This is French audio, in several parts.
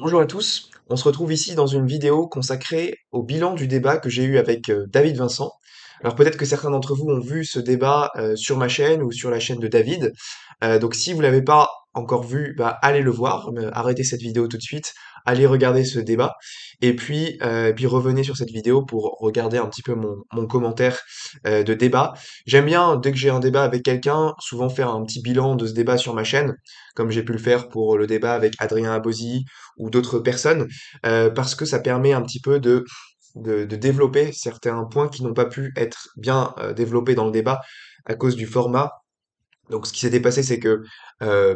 Bonjour à tous, on se retrouve ici dans une vidéo consacrée au bilan du débat que j'ai eu avec David Vincent. Alors peut-être que certains d'entre vous ont vu ce débat sur ma chaîne ou sur la chaîne de David. Donc si vous l'avez pas encore vu, bah, allez le voir, arrêtez cette vidéo tout de suite, allez regarder ce débat, et puis revenez sur cette vidéo pour regarder un petit peu mon commentaire de débat. J'aime bien, dès que j'ai un débat avec quelqu'un, souvent faire un petit bilan de ce débat sur ma chaîne, comme j'ai pu le faire pour le débat avec Adrien Abosi ou d'autres personnes, parce que ça permet un petit peu de développer certains points qui n'ont pas pu être bien développés dans le débat à cause du format. Donc, ce qui s'était passé, c'est que,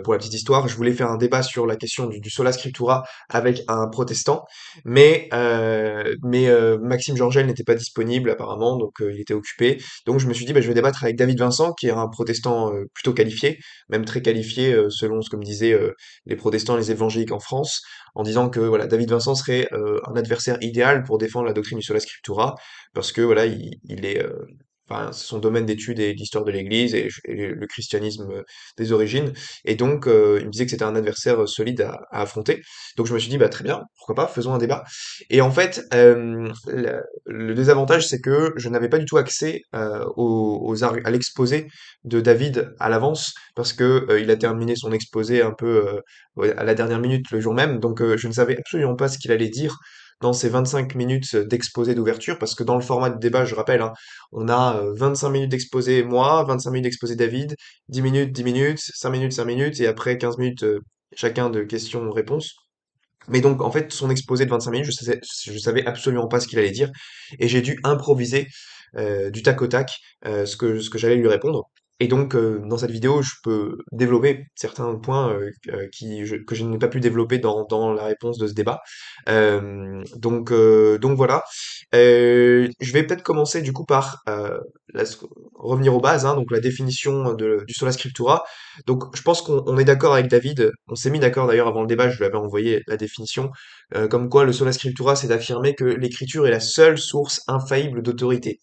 pour la petite histoire, je voulais faire un débat sur la question du sola scriptura avec un protestant, mais Maxime Georgel n'était pas disponible apparemment, donc il était occupé. Donc, je me suis dit, bah, je vais débattre avec David Vincent, qui est un protestant plutôt qualifié, même très qualifié selon ce que me disaient les protestants, les évangéliques en France, en disant que voilà, David Vincent serait un adversaire idéal pour défendre la doctrine du sola scriptura, parce que voilà, il est enfin, son domaine d'étude est l'histoire de l'Église et le christianisme des origines. Et donc, il me disait que c'était un adversaire solide à affronter. Donc, je me suis dit, bah, très bien, pourquoi pas, faisons un débat. Et en fait, le désavantage, c'est que je n'avais pas du tout accès à l'exposé de David à l'avance, parce que il a terminé son exposé un peu ouais, à la dernière minute le jour même. Donc, je ne savais absolument pas ce qu'il allait dire dans ces 25 minutes d'exposé d'ouverture, parce que dans le format de débat, je rappelle, hein, on a 25 minutes d'exposé moi, 25 minutes d'exposé David, 10 minutes, 5 minutes, et après 15 minutes chacun de questions-réponses. Mais donc, en fait, son exposé de 25 minutes, je savais absolument pas ce qu'il allait dire, et j'ai dû improviser du tac au tac ce que j'allais lui répondre. Et donc, dans cette vidéo, je peux développer certains points que je n'ai pas pu développer dans la réponse de ce débat. Donc voilà. Je vais peut-être commencer du coup par la- revenir aux bases, hein, donc la définition du sola scriptura. Donc, je pense qu'on est d'accord avec David. On s'est mis d'accord d'ailleurs avant le débat. Je lui avais envoyé la définition, comme quoi le sola scriptura, c'est d'affirmer que l'écriture est la seule source infaillible d'autorité.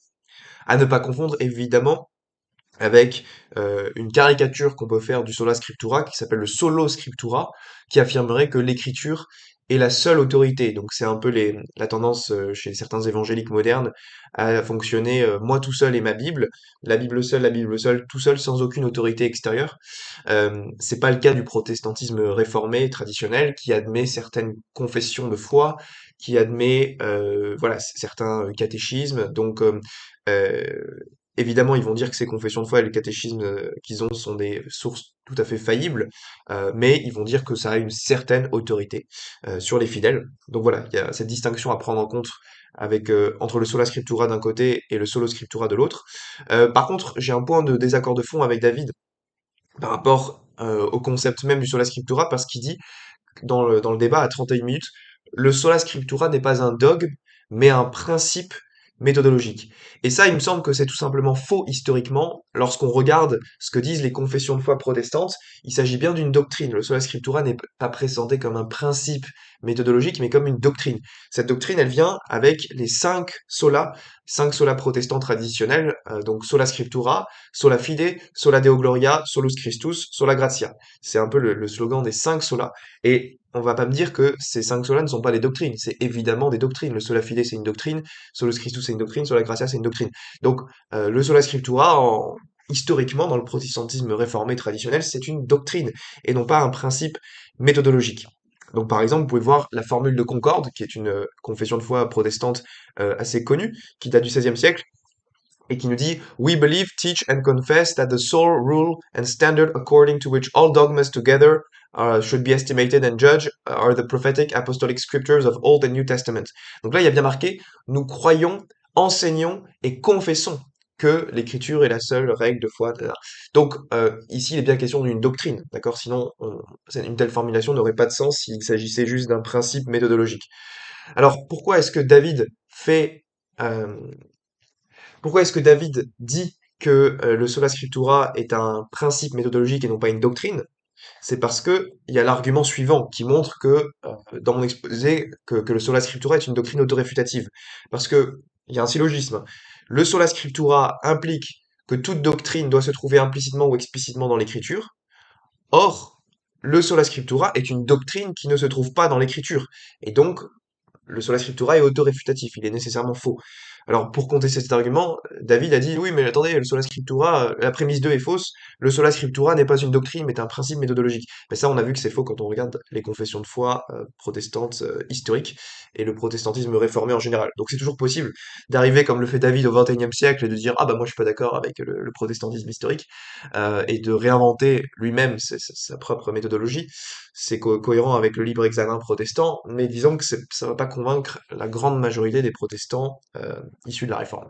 À ne pas confondre évidemment avec une caricature qu'on peut faire du sola scriptura qui s'appelle le solo scriptura, qui affirmerait que l'écriture est la seule autorité. Donc c'est un peu la tendance chez certains évangéliques modernes à fonctionner moi tout seul et ma Bible, la Bible seule, tout seul sans aucune autorité extérieure. C'est pas le cas du protestantisme réformé traditionnel qui admet certaines confessions de foi, qui admet voilà certains catéchismes. Donc euh, évidemment, ils vont dire que ces confessions de foi et le catéchisme qu'ils ont sont des sources tout à fait faillibles, mais ils vont dire que ça a une certaine autorité sur les fidèles. Donc voilà, il y a cette distinction à prendre en compte avec entre le sola scriptura d'un côté et le solo scriptura de l'autre. Par contre, j'ai un point de désaccord de fond avec David par rapport au concept même du sola scriptura, parce qu'il dit dans le débat à 31 minutes, le sola scriptura n'est pas un dogme, mais un principe méthodologique. Et ça, il me semble que c'est tout simplement faux historiquement. Lorsqu'on regarde ce que disent les confessions de foi protestantes, il s'agit bien d'une doctrine. Le sola scriptura n'est pas présenté comme un principe méthodologique, mais comme une doctrine. Cette doctrine, elle vient avec les cinq solas protestants traditionnels, donc sola scriptura, sola fide, sola deo gloria, solus Christus, sola gratia. C'est un peu le slogan des cinq solas. Et on va pas me dire que ces cinq solas ne sont pas des doctrines. C'est évidemment des doctrines. Le sola fide, c'est une doctrine. Solus Christus, c'est une doctrine. Sola gratia, c'est une doctrine. Donc, le sola scriptura, historiquement, dans le protestantisme réformé traditionnel, c'est une doctrine et non pas un principe méthodologique. Donc, par exemple, vous pouvez voir la formule de Concorde, qui est une confession de foi protestante assez connue, qui date du XVIe siècle, et qui nous dit We believe, teach and confess that the sole rule and standard according to which all dogmas together should be estimated and judged are the prophetic apostolic scriptures of Old and New Testament. Donc là, il y a bien marqué nous croyons, enseignons et confessons que l'écriture est la seule règle de foi. Donc ici, il est bien question d'une doctrine, d'accord? Sinon, une telle formulation n'aurait pas de sens s'il s'agissait juste d'un principe méthodologique. Alors pourquoi est-ce que David fait euh, pourquoi est-ce que David dit que le sola scriptura est un principe méthodologique et non pas une doctrine? C'est parce que il y a l'argument suivant qui montre que, dans mon exposé, que le sola scriptura est une doctrine autoréfutative. Parce que il y a un syllogisme. Le sola scriptura implique que toute doctrine doit se trouver implicitement ou explicitement dans l'écriture. Or, Le sola scriptura est une doctrine qui ne se trouve pas dans l'écriture. Et donc, le sola scriptura est autoréfutatif, il est nécessairement faux. Alors, pour contester cet argument, David a dit, oui, mais attendez, le sola scriptura, la prémisse 2 est fausse, le sola scriptura n'est pas une doctrine, mais un principe méthodologique. Mais ça, on a vu que c'est faux quand on regarde les confessions de foi protestantes historiques et le protestantisme réformé en général. Donc c'est toujours possible d'arriver, comme le fait David au XXIe siècle, et de dire, ah bah moi je suis pas d'accord avec le protestantisme historique, et de réinventer lui-même sa propre méthodologie. C'est cohérent avec le libre examen protestant, mais disons que ça va pas convaincre la grande majorité des protestants issus de la Réforme.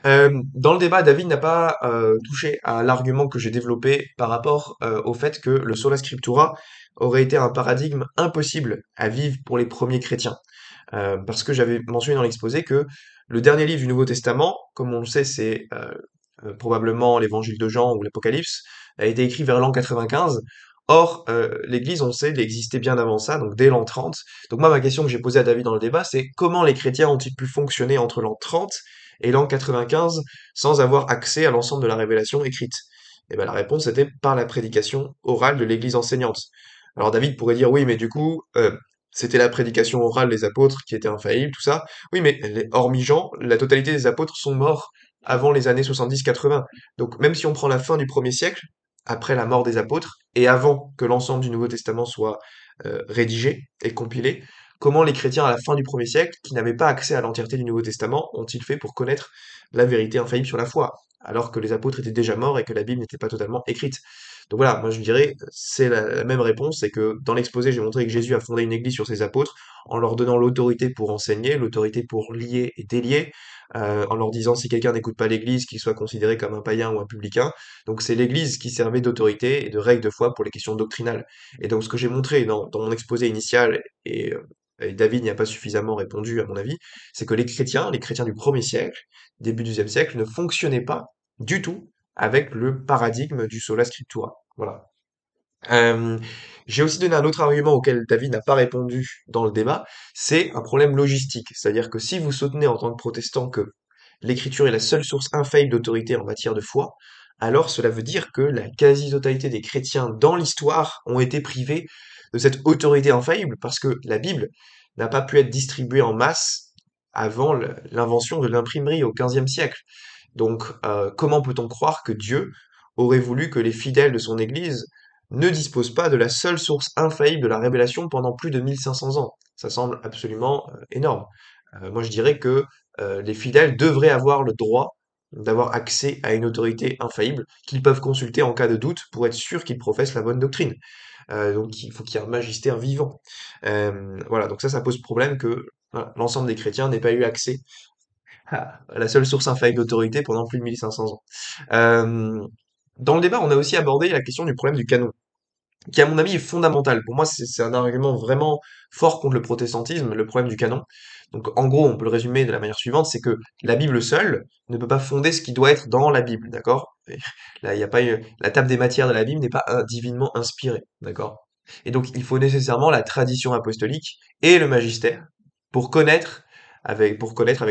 Dans le débat, David n'a pas touché à l'argument que j'ai développé par rapport au fait que le sola scriptura aurait été un paradigme impossible à vivre pour les premiers chrétiens. Parce que j'avais mentionné dans l'exposé que le dernier livre du Nouveau Testament, comme on le sait, c'est probablement l'Évangile de Jean ou l'Apocalypse, a été écrit vers l'an 95. Or, l'Église, on sait, elle existait bien avant ça, donc dès l'an 30. Donc moi, ma question que j'ai posée à David dans le débat, c'est comment les chrétiens ont-ils pu fonctionner entre l'an 30 et l'an 95 sans avoir accès à l'ensemble de la révélation écrite? Et ben la réponse était par la prédication orale de l'Église enseignante. Alors David pourrait dire oui, mais du coup, c'était la prédication orale des apôtres qui était infaillible, tout ça. Oui, mais hormis Jean, la totalité des apôtres sont morts avant les années 70-80. Donc même si on prend la fin du premier siècle, après la mort des apôtres, et avant que l'ensemble du Nouveau Testament soit rédigé et compilé, comment les chrétiens à la fin du premier siècle, qui n'avaient pas accès à l'entièreté du Nouveau Testament, ont-ils fait pour connaître la vérité infaillible sur la foi, alors que les apôtres étaient déjà morts et que la Bible n'était pas totalement écrite? Donc voilà, moi je dirais, c'est la même réponse, c'est que dans l'exposé, j'ai montré que Jésus a fondé une église sur ses apôtres, en leur donnant l'autorité pour enseigner, l'autorité pour lier et délier, en leur disant si quelqu'un n'écoute pas l'église, qu'il soit considéré comme un païen ou un publicain. Donc c'est l'église qui servait d'autorité et de règle de foi pour les questions doctrinales. Et donc ce que j'ai montré dans mon exposé initial, et David n'y a pas suffisamment répondu à mon avis, c'est que les chrétiens du premier siècle, début du deuxième siècle, ne fonctionnaient pas du tout avec le paradigme du sola scriptura. Voilà. Euh, j'ai aussi donné un autre argument auquel David n'a pas répondu dans le débat, c'est un problème logistique. C'est-à-dire que si vous soutenez en tant que protestant que l'écriture est la seule source infaillible d'autorité en matière de foi, alors cela veut dire que la quasi-totalité des chrétiens dans l'histoire ont été privés de cette autorité infaillible parce que la Bible n'a pas pu être distribuée en masse avant l'invention de l'imprimerie au XVe siècle. Donc, comment peut-on croire que Dieu aurait voulu que les fidèles de son Église ne disposent pas de la seule source infaillible de la révélation pendant plus de 1500 ans? Ça semble absolument énorme. Moi, je dirais que les fidèles devraient avoir le droit d'avoir accès à une autorité infaillible qu'ils peuvent consulter en cas de doute pour être sûr qu'ils professent la bonne doctrine. Donc, il faut qu'il y ait un magistère vivant. Voilà, donc ça pose problème que voilà, l'ensemble des chrétiens n'aient pas eu accès la seule source infaillible d'autorité pendant plus de 1500 ans. Euh, dans le débat, on a aussi abordé la question du problème du canon, qui à mon avis est fondamental. Pour moi, c'est un argument vraiment fort contre le protestantisme, le problème du canon. Donc en gros, on peut le résumer de la manière suivante, c'est que la Bible seule ne peut pas fonder ce qui doit être dans la Bible, d'accord? Et là, il y a pas la table des matières de la Bible n'est pas divinement inspirée, d'accord? Et donc il faut nécessairement la tradition apostolique et le magistère pour connaître avec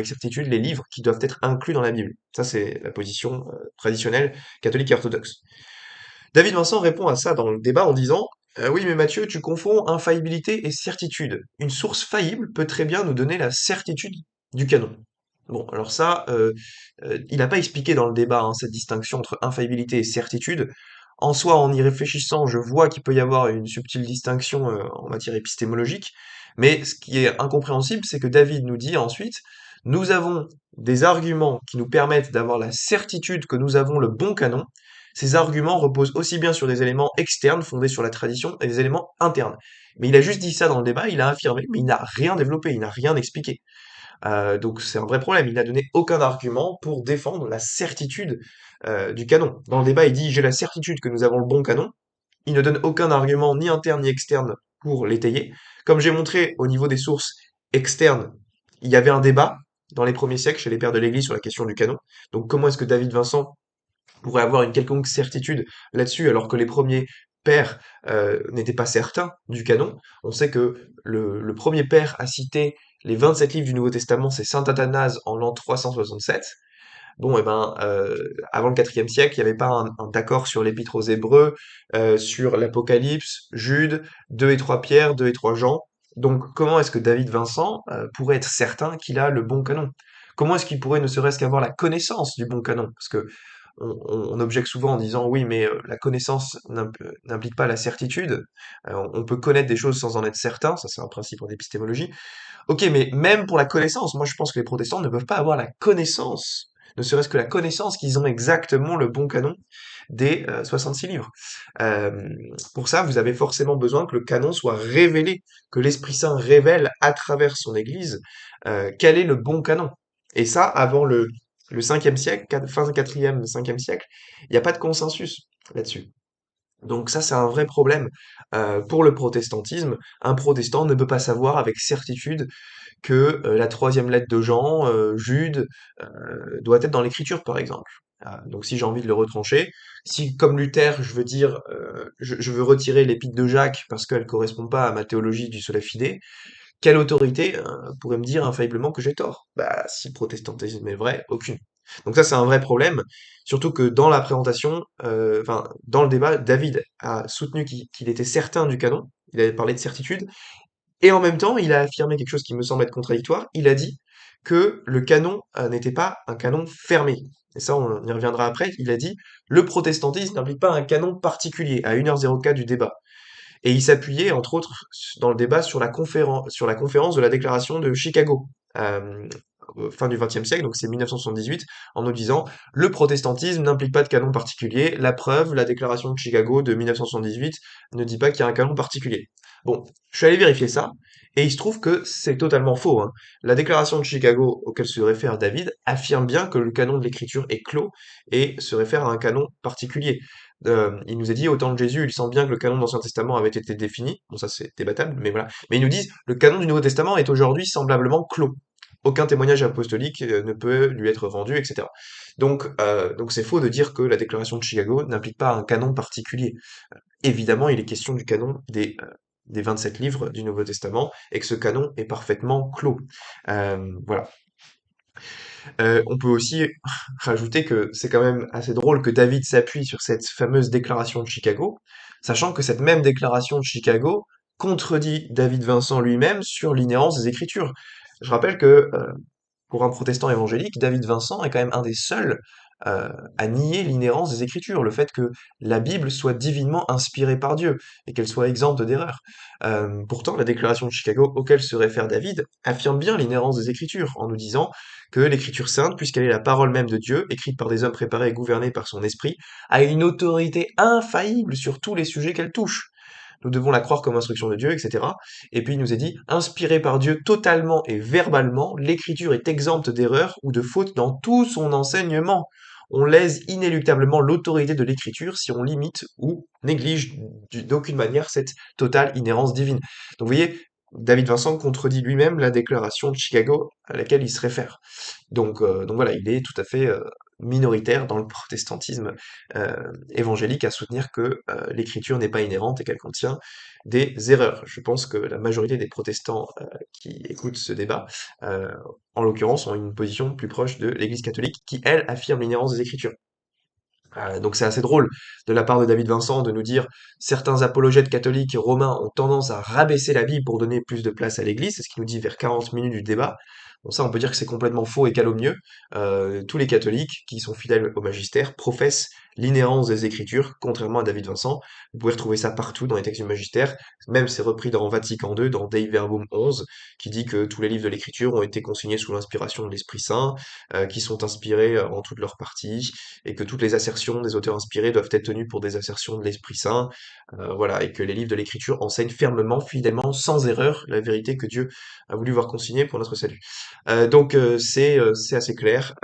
certitude les livres qui doivent être inclus dans la Bible. Ça, c'est la position traditionnelle catholique et orthodoxe. David Vincent répond à ça dans le débat en disant oui, mais Mathieu, tu confonds infaillibilité et certitude. Une source faillible peut très bien nous donner la certitude du canon. Bon, alors ça, il n'a pas expliqué dans le débat hein, cette distinction entre infaillibilité et certitude. En soi, en y réfléchissant, je vois qu'il peut y avoir une subtile distinction en matière épistémologique, mais ce qui est incompréhensible, c'est que David nous dit ensuite, nous avons des arguments qui nous permettent d'avoir la certitude que nous avons le bon canon. Ces arguments reposent aussi bien sur des éléments externes fondés sur la tradition et des éléments internes. Mais il a juste dit ça dans le débat, il a affirmé, mais il n'a rien développé, il n'a rien expliqué. Donc c'est un vrai problème. Il n'a donné aucun argument pour défendre la certitude du canon. Dans le débat, il dit j'ai la certitude que nous avons le bon canon. Il ne donne aucun argument ni interne ni externe pour l'étayer. Comme j'ai montré au niveau des sources externes, il y avait un débat dans les premiers siècles chez les pères de l'Église sur la question du canon. Donc comment est-ce que David Vincent pourrait avoir une quelconque certitude là-dessus alors que les premiers pères n'étaient pas certains du canon? On sait que le premier père à citer les 27 livres du Nouveau Testament, c'est saint Athanase en l'an 367. Bon, et ben, avant le IVe siècle, il n'y avait pas un d'accord sur l'Épître aux Hébreux, sur l'Apocalypse, Jude, 2 et 3 Pierre, 2 et 3 Jean. Donc, comment est-ce que David Vincent pourrait être certain qu'il a le bon canon? Comment est-ce qu'il pourrait ne serait-ce qu'avoir la connaissance du bon canon? Parce que on objecte souvent en disant oui, mais la connaissance n'implique pas la certitude. On peut connaître des choses sans en être certain, ça c'est un principe en épistémologie. Ok, mais même pour la connaissance, moi je pense que les protestants ne peuvent pas avoir la connaissance, ne serait-ce que la connaissance qu'ils ont exactement le bon canon des 66 livres. Euh, pour ça, vous avez forcément besoin que le canon soit révélé, que l'Esprit Saint révèle à travers son Église quel est le bon canon. Et ça, avant le 5e siècle, fin 4e, 5e siècle, il n'y a pas de consensus là-dessus. Donc ça, c'est un vrai problème pour le protestantisme. Un protestant ne peut pas savoir avec certitude que la troisième lettre de Jean, Jude, doit être dans l'Écriture, par exemple. Donc si j'ai envie de le retrancher, si comme Luther, je veux dire, je veux retirer l'épître de Jacques parce qu'elle correspond pas à ma théologie du sola fide, quelle autorité pourrait me dire infailliblement que j'ai tort? Bah, si le protestantisme est vrai, aucune. Donc ça, c'est un vrai problème, surtout que dans la présentation, enfin, dans le débat, David a soutenu qu'il était certain du canon, il avait parlé de certitude, et en même temps, il a affirmé quelque chose qui me semble être contradictoire. Il a dit que le canon n'était pas un canon fermé. Et ça, on y reviendra après. Il a dit le protestantisme n'implique pas un canon particulier à 1h04 du débat. Et il s'appuyait, entre autres, dans le débat sur la conférence de la déclaration de Chicago, euh, fin du XXe siècle, donc c'est 1978, en nous disant le protestantisme n'implique pas de canon particulier. La preuve, la déclaration de Chicago de 1978 ne dit pas qu'il y a un canon particulier. Bon, je suis allé vérifier ça, et il se trouve que c'est totalement faux, hein. La déclaration de Chicago auquel se réfère David affirme bien que le canon de l'écriture est clos et se réfère à un canon particulier. Il nous a dit, au temps de Jésus, il semble bien que le canon de l'Ancien Testament avait été défini. Bon, ça c'est débattable, mais voilà. Mais ils nous disent, le canon du Nouveau Testament est aujourd'hui semblablement clos. Aucun témoignage apostolique ne peut lui être rendu, etc. Donc c'est faux de dire que la déclaration de Chicago n'implique pas un canon particulier. Évidemment, il est question du canon des 27 livres du Nouveau Testament, et que ce canon est parfaitement clos. Voilà. On peut aussi rajouter que c'est quand même assez drôle que David s'appuie sur cette fameuse déclaration de Chicago, sachant que cette même déclaration de Chicago contredit David Vincent lui-même sur l'inhérence des Écritures. Je rappelle que pour un protestant évangélique, David Vincent est quand même un des seuls à nier l'inhérence des Écritures, le fait que la Bible soit divinement inspirée par Dieu et qu'elle soit exempte d'erreur. Pourtant, la déclaration de Chicago auquel se réfère David affirme bien l'inhérence des Écritures en nous disant que l'Écriture sainte, puisqu'elle est la parole même de Dieu, écrite par des hommes préparés et gouvernés par son esprit, a une autorité infaillible sur tous les sujets qu'elle touche. Nous devons la croire comme instruction de Dieu, etc. Et puis il nous est dit, inspiré par Dieu totalement et verbalement, l'écriture est exempte d'erreur ou de faute dans tout son enseignement. On lèse inéluctablement l'autorité de l'écriture si on limite ou néglige d'aucune manière cette totale inhérence divine. Donc vous voyez, David Vincent contredit lui-même la déclaration de Chicago à laquelle il se réfère. Donc voilà, il est tout à fait minoritaire dans le protestantisme évangélique à soutenir que l'écriture n'est pas inhérente et qu'elle contient des erreurs. Je pense que la majorité des protestants qui écoutent ce débat, euh, en l'occurrence, ont une position plus proche de l'Église catholique qui, elle, affirme l'inhérence des Écritures. Donc c'est assez drôle de la part de David Vincent de nous dire certains apologètes catholiques romains ont tendance à rabaisser la Bible pour donner plus de place à l'Église, c'est ce qu'il nous dit vers 40 minutes du débat. Bon ça on peut dire que c'est complètement faux et calomnieux. Tous les catholiques qui sont fidèles au magistère professent l'inhérence des Écritures, contrairement à David Vincent. Vous pouvez retrouver ça partout dans les textes du magistère, même c'est repris dans Vatican II, dans Dei Verbum 11, qui dit que tous les livres de l'Écriture ont été consignés sous l'inspiration de l'Esprit Saint, qui sont inspirés en toutes leurs parties, et que toutes les assertions des auteurs inspirés doivent être tenues pour des assertions de l'Esprit Saint, voilà, et que les livres de l'Écriture enseignent fermement, fidèlement, sans erreur, la vérité que Dieu a voulu voir consignée pour notre salut. C'est assez clair.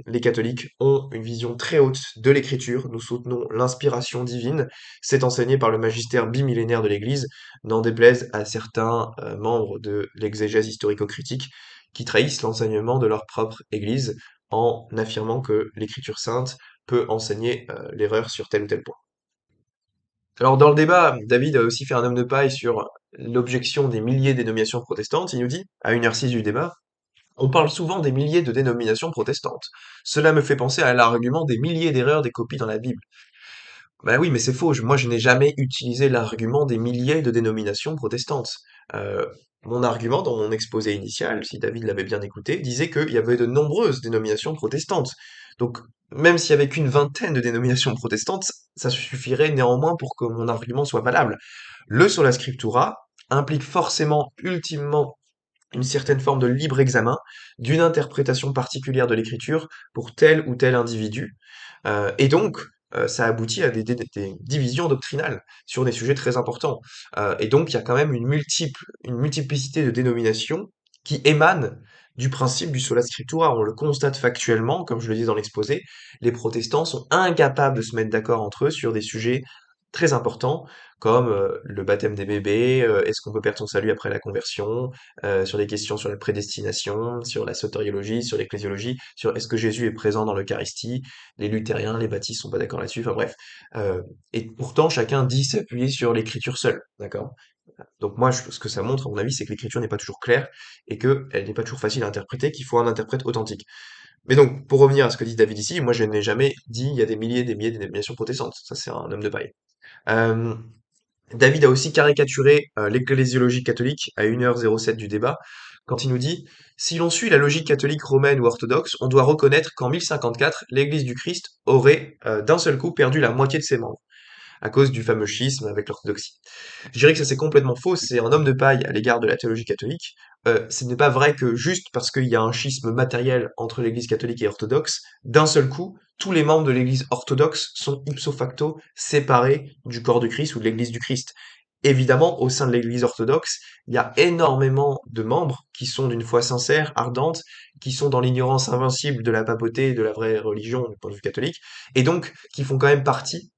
Les catholiques ont une vision très haute de l'Écriture. Nous soutenons l'inspiration divine. C'est enseigné par le magistère bimillénaire de l'Église, n'en déplaise à certains membres de l'exégèse historico-critique qui trahissent l'enseignement de leur propre Église en affirmant que l'Écriture sainte peut enseigner l'erreur sur tel ou tel point. Alors dans le débat, David a aussi fait un homme de paille sur l'objection des milliers de dénominations protestantes. Il nous dit, à 1h06 du débat, On parle souvent des milliers de dénominations protestantes. Cela me fait penser à l'argument des milliers d'erreurs des copies dans la Bible. Bah oui, mais c'est faux. Moi, je n'ai jamais utilisé l'argument des milliers de dénominations protestantes. Euh, Mon argument dans mon exposé initial, si David l'avait bien écouté, disait qu'il y avait de nombreuses dénominations protestantes. Donc, même s'il y avait qu'une vingtaine de dénominations protestantes, ça suffirait néanmoins pour que mon argument soit valable. Le sola scriptura implique forcément, ultimement, une certaine forme de libre examen d'une interprétation particulière de l'écriture pour tel ou tel individu. Et donc, ça aboutit à des divisions doctrinales sur des sujets très importants. Et donc, il y a quand même une multiplicité de dénominations qui émanent du principe du sola scriptura. On le constate factuellement, comme je le dis dans l'exposé, les protestants sont incapables de se mettre d'accord entre eux sur des sujets très importants, comme le baptême des bébés, est-ce qu'on peut perdre son salut après la conversion, sur des questions sur la prédestination, sur la sotériologie, sur l'ecclésiologie, sur est-ce que Jésus est présent dans l'Eucharistie. Les luthériens, les baptistes sont pas d'accord là-dessus. Enfin bref. Euh, et pourtant, chacun dit s'appuyer sur l'écriture seule, d'accord? Donc moi, ce que ça montre, à mon avis, c'est que l'écriture n'est pas toujours claire et que elle n'est pas toujours facile à interpréter, qu'il faut un interprète authentique. Mais donc, pour revenir à ce que dit David ici, moi je n'ai jamais dit il y a des milliers de dénominations protestantes. Ça, c'est un homme de paille. Euh, David a aussi caricaturé l'ecclésiologie catholique à 1h07 du débat, quand il nous dit: Si l'on suit la logique catholique romaine ou orthodoxe, on doit reconnaître qu'en 1054, l'Église du Christ aurait d'un seul coup perdu la moitié de ses membres, à cause du fameux schisme avec l'orthodoxie. Je dirais que ça c'est complètement faux, c'est un homme de paille à l'égard de la théologie catholique. Ce n'est pas vrai que juste parce qu'il y a un schisme matériel entre l'Église catholique et orthodoxe, d'un seul coup, tous les membres de l'Église orthodoxe sont ipso facto séparés du corps du Christ ou de l'Église du Christ. Évidemment, au sein de l'Église orthodoxe, il y a énormément de membres qui sont d'une foi sincère, ardente, qui sont dans l'ignorance invincible de la papauté et de la vraie religion du point de vue catholique, et donc qui font quand même partie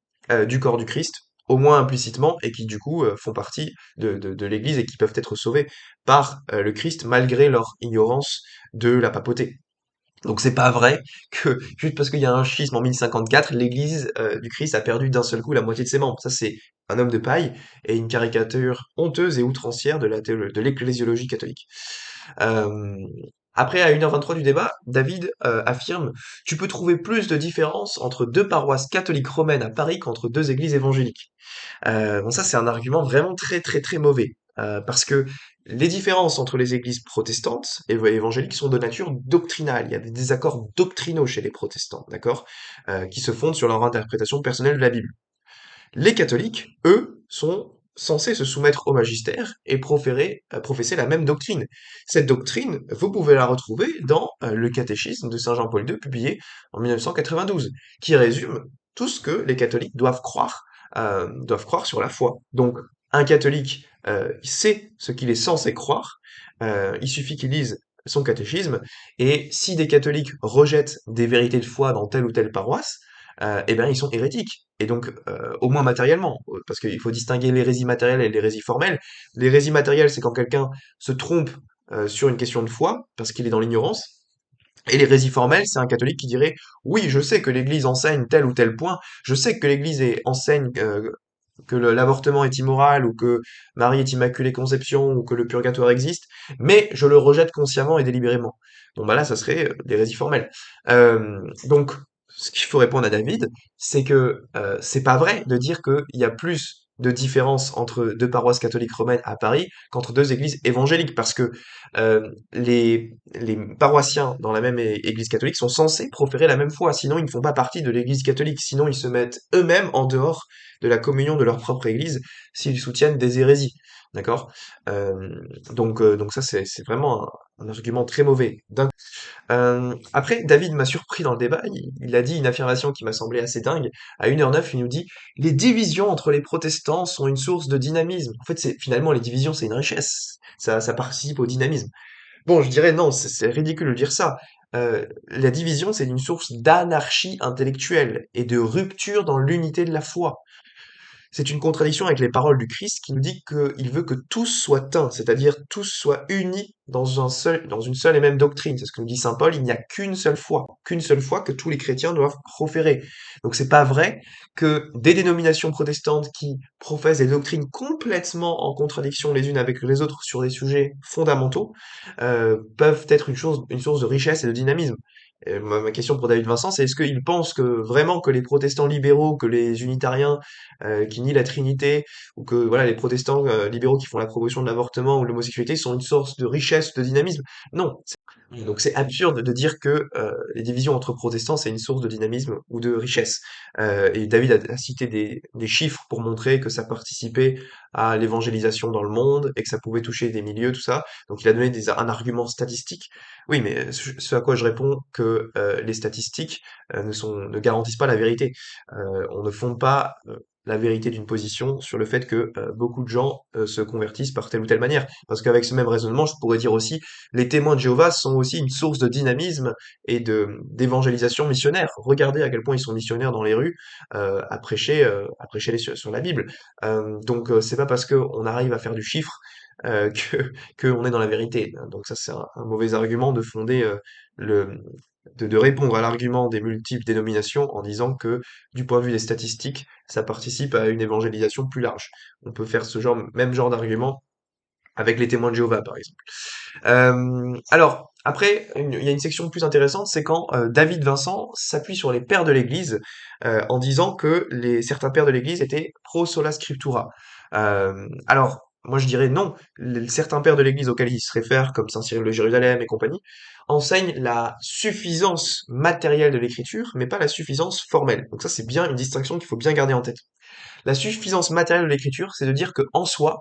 du corps du Christ, au moins implicitement, et qui du coup font partie de l'Église et qui peuvent être sauvés par le Christ malgré leur ignorance de la papauté. Donc c'est pas vrai que juste parce qu'il y a un schisme en 1054, l'Église du Christ a perdu d'un seul coup la moitié de ses membres. Ça c'est un homme de paille et une caricature honteuse et outrancière de l'ecclésiologie catholique. Euh, Après, à 1h23 du débat, David affirme: Tu peux trouver plus de différences entre deux paroisses catholiques romaines à Paris qu'entre deux églises évangéliques. Bon, ça, c'est un argument vraiment très, très, très mauvais. Parce que les différences entre les églises protestantes et évangéliques sont de nature doctrinale. Il y a des désaccords doctrinaux chez les protestants, d'accord? Qui se fondent sur leur interprétation personnelle de la Bible. Les catholiques, eux, sont censés se soumettre au magistère et professer la même doctrine. Cette doctrine, vous pouvez la retrouver dans le catéchisme de Saint Jean-Paul II, publié en 1992, qui résume tout ce que les catholiques doivent croire sur la foi. Donc, un catholique sait ce qu'il est censé croire, il suffit qu'il lise son catéchisme, et si des catholiques rejettent des vérités de foi dans telle ou telle paroisse, eh bien, ils sont hérétiques. Et donc, au moins matériellement, parce qu'il faut distinguer l'hérésie matérielle et l'hérésie formelle. L'hérésie matérielle, c'est quand quelqu'un se trompe sur une question de foi, parce qu'il est dans l'ignorance. Et l'hérésie formelle, c'est un catholique qui dirait, oui, je sais que l'Église enseigne tel ou tel point, je sais que l'Église enseigne que l'avortement est immoral, ou que Marie est immaculée conception, ou que le purgatoire existe, mais je le rejette consciemment et délibérément. Bon, bah là, ça serait l'hérésie formelle. Donc, ce qu'il faut répondre à David, c'est que c'est pas vrai de dire qu'il y a plus de différence entre deux paroisses catholiques romaines à Paris qu'entre deux églises évangéliques, parce que les paroissiens dans la même église catholique sont censés proférer la même foi, sinon ils ne font pas partie de l'église catholique, sinon ils se mettent eux-mêmes en dehors de la communion de leur propre église s'ils soutiennent des hérésies. D'accord? Donc ça, c'est vraiment un argument très mauvais. Après, David m'a surpris dans le débat, il a dit une affirmation qui m'a semblé assez dingue. À 1h09, il nous dit: Les divisions entre les protestants sont une source de dynamisme. En fait, finalement, les divisions, c'est une richesse. Ça participe au dynamisme. Bon, je dirais non, c'est ridicule de dire ça. La division, c'est une source d'anarchie intellectuelle et de rupture dans l'unité de la foi. C'est une contradiction avec les paroles du Christ qui nous dit qu'il veut que tous soient un, c'est-à-dire tous soient unis dans une seule et même doctrine. C'est ce que nous dit saint Paul, il n'y a qu'une seule foi que tous les chrétiens doivent proférer. Donc c'est pas vrai que des dénominations protestantes qui professent des doctrines complètement en contradiction les unes avec les autres sur des sujets fondamentaux peuvent être une source de richesse et de dynamisme. Ma question pour David Vincent, c'est est-ce qu'il pense que vraiment que les protestants libéraux, que les unitariens qui nient la Trinité, ou que voilà les protestants libéraux qui font la promotion de l'avortement ou de l'homosexualité sont une source de richesse, de dynamisme? Non. Donc c'est absurde de dire que les divisions entre protestants c'est une source de dynamisme ou de richesse. Et David a cité des chiffres pour montrer que ça participait à l'évangélisation dans le monde et que ça pouvait toucher des milieux, tout ça. Donc il a donné un argument statistique. Oui, mais ce à quoi je réponds que les statistiques ne garantissent pas la vérité. On ne fonde pas la vérité d'une position sur le fait que beaucoup de gens se convertissent par telle ou telle manière. Parce qu'avec ce même raisonnement, je pourrais dire aussi les témoins de Jéhovah sont aussi une source de dynamisme et de d'évangélisation missionnaire. Regardez à quel point ils sont missionnaires dans les rues à prêcher sur la Bible. Donc c'est pas parce que on arrive à faire du chiffre que on est dans la vérité. Donc ça c'est un mauvais argument de fonder le de répondre à l'argument des multiples dénominations en disant que du point de vue des statistiques, ça participe à une évangélisation plus large. On peut faire même genre d'argument avec les témoins de Jéhovah, par exemple. Alors, après, il y a une section plus intéressante, c'est quand David Vincent s'appuie sur les pères de l'Église en disant que certains pères de l'Église étaient pro sola scriptura. Alors, moi je dirais non. Certains pères de l'Église auxquels il se réfère, comme Saint Cyril de Jérusalem et compagnie, enseignent la suffisance matérielle de l'Écriture, mais pas la suffisance formelle. Donc ça, c'est bien une distinction qu'il faut bien garder en tête. La suffisance matérielle de l'écriture, c'est de dire que en soi,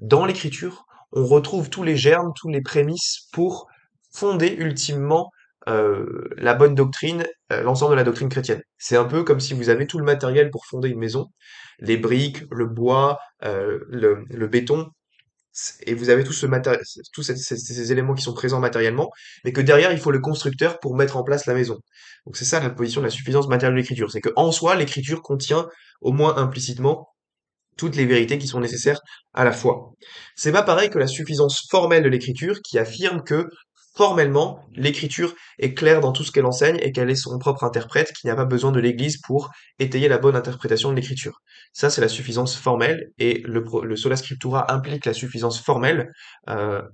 dans l'écriture, on retrouve tous les germes, tous les prémices pour fonder ultimement la bonne doctrine, l'ensemble de la doctrine chrétienne. C'est un peu comme si vous avez tout le matériel pour fonder une maison, les briques, le bois, le béton, et vous avez tout ce matériel, ces éléments qui sont présents matériellement, mais que derrière il faut le constructeur pour mettre en place la maison. Donc c'est ça la position de la suffisance matérielle de l'écriture, c'est que en soi l'écriture contient au moins implicitement toutes les vérités qui sont nécessaires à la foi. C'est pas pareil que la suffisance formelle de l'écriture qui affirme que formellement l'écriture est claire dans tout ce qu'elle enseigne et qu'elle est son propre interprète, qu'il n'y a pas besoin de l'Église pour étayer la bonne interprétation de l'écriture. Ça, c'est la suffisance formelle et le sola scriptura implique la suffisance formelle,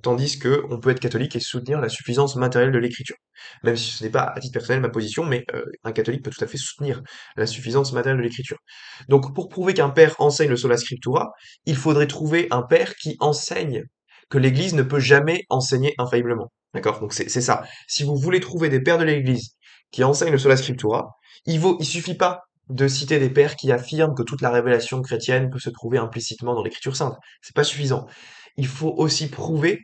tandis que on peut être catholique et soutenir la suffisance matérielle de l'écriture. Même si ce n'est pas à titre personnel ma position, mais un catholique peut tout à fait soutenir la suffisance matérielle de l'écriture. Donc, pour prouver qu'un père enseigne le sola scriptura, il faudrait trouver un père qui enseigne que l'Église ne peut jamais enseigner infailliblement. D'accord? Donc c'est ça. Si vous voulez trouver des pères de l'Église qui enseignent le sola scriptura, il suffit pas de citer des pères qui affirment que toute la révélation chrétienne peut se trouver implicitement dans l'Écriture sainte. C'est pas suffisant. Il faut aussi prouver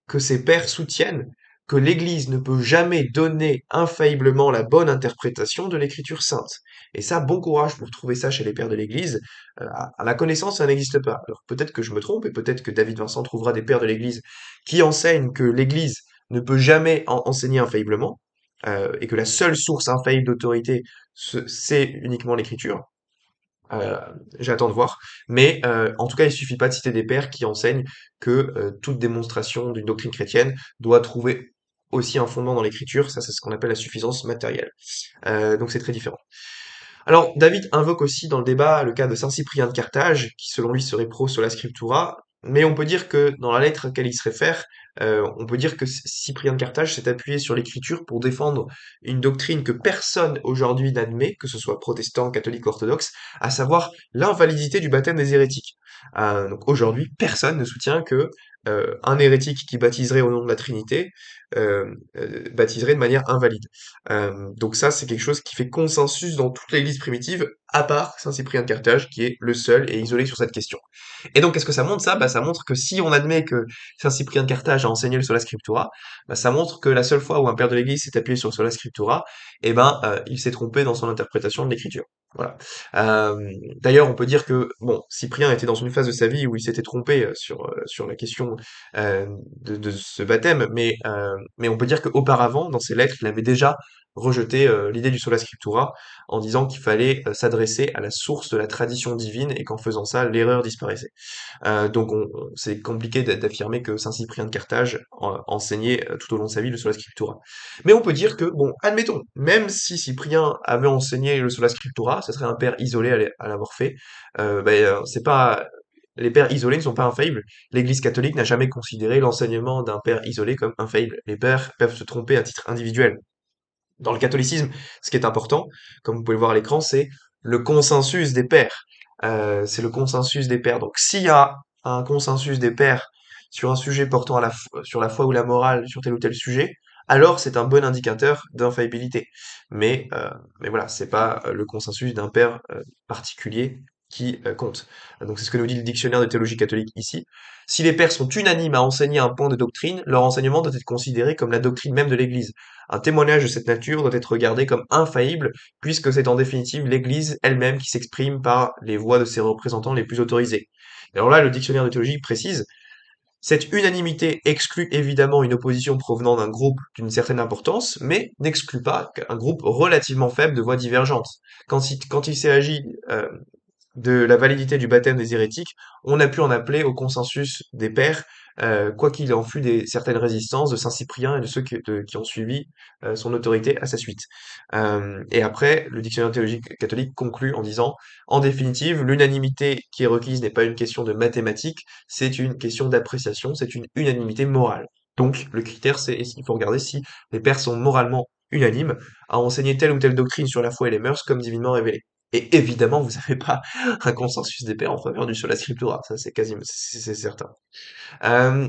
que ces pères soutiennent que l'Église ne peut jamais donner infailliblement la bonne interprétation de l'Écriture sainte. Et ça, bon courage pour trouver ça chez les pères de l'Église. À ma connaissance, ça n'existe pas. Alors peut-être que je me trompe, et peut-être que David Vincent trouvera des pères de l'Église qui enseignent que l'Église ne peut jamais enseigner infailliblement, et que la seule source infaillible d'autorité, c'est uniquement l'Écriture. Euh, J'attends de voir. Mais en tout cas, il suffit pas de citer des pères qui enseignent que toute démonstration d'une doctrine chrétienne doit trouver aussi un fondement dans l'Écriture. Ça, c'est ce qu'on appelle la suffisance matérielle. Donc c'est très différent. Alors, David invoque aussi dans le débat le cas de Saint Cyprien de Carthage, qui selon lui serait pro sola scriptura, mais on peut dire que dans la lettre à laquelle il se réfère, on peut dire que Cyprien de Carthage s'est appuyé sur l'écriture pour défendre une doctrine que personne aujourd'hui n'admet, que ce soit protestant, catholique, orthodoxe, à savoir l'invalidité du baptême des hérétiques. Donc aujourd'hui, personne ne soutient que un hérétique qui baptiserait au nom de la Trinité baptiserait de manière invalide. Donc ça, c'est quelque chose qui fait consensus dans toute l'Église primitive, à part Saint Cyprien de Carthage, qui est le seul et isolé sur cette question. Et donc, qu'est-ce que ça montre ça? Bah, ça montre que si on admet que Saint Cyprien de Carthage a enseigné le sola scriptura, bah, ça montre que la seule fois où un père de l'Église s'est appuyé sur le sola scriptura, eh ben, il s'est trompé dans son interprétation de l'Écriture. Voilà. D'ailleurs, on peut dire que bon, Cyprien était dans une phase de sa vie où il s'était trompé sur la question de ce baptême, mais on peut dire qu'auparavant, dans ses lettres, il avait déjà rejeté l'idée du sola scriptura en disant qu'il fallait s'adresser à la source de la tradition divine et qu'en faisant ça, l'erreur disparaissait. Donc c'est compliqué d'affirmer que Saint Cyprien de Carthage enseignait tout au long de sa vie le sola scriptura. Mais on peut dire que, bon, admettons, même si Cyprien avait enseigné le sola scriptura, ce serait un père isolé à l'avoir fait. C'est pas les pères isolés ne sont pas infaillibles. L'Église catholique n'a jamais considéré l'enseignement d'un père isolé comme infaillible. Les pères peuvent se tromper à titre individuel. Dans le catholicisme, ce qui est important, comme vous pouvez le voir à l'écran, c'est le consensus des pairs. C'est le consensus des pairs. Donc, s'il y a un consensus des pairs sur un sujet portant sur la foi ou la morale, sur tel ou tel sujet, alors c'est un bon indicateur d'infaillibilité. Mais voilà, c'est pas le consensus d'un père particulier qui compte. Donc, c'est ce que nous dit le dictionnaire de théologie catholique ici. Si les pairs sont unanimes à enseigner un point de doctrine, leur enseignement doit être considéré comme la doctrine même de l'Église. Un témoignage de cette nature doit être regardé comme infaillible, puisque c'est en définitive l'Église elle-même qui s'exprime par les voix de ses représentants les plus autorisés. Et alors là, le dictionnaire de théologie précise, cette unanimité exclut évidemment une opposition provenant d'un groupe d'une certaine importance, mais n'exclut pas un groupe relativement faible de voix divergentes. Quand il s'agit de la validité du baptême des hérétiques, on a pu en appeler au consensus des pairs, quoi qu'il en fût des certaines résistances de Saint Cyprien et de ceux qui ont suivi son autorité à sa suite. Et après, le dictionnaire théologique catholique conclut en disant, en définitive, l'unanimité qui est requise n'est pas une question de mathématiques, c'est une question d'appréciation, c'est une unanimité morale. Donc, le critère, c'est, il faut regarder si les pairs sont moralement unanimes à enseigner telle ou telle doctrine sur la foi et les mœurs comme divinement révélée. Et évidemment, vous n'avez pas un consensus des pairs en faveur du sola scriptura, ça c'est quasiment, c'est certain. Euh,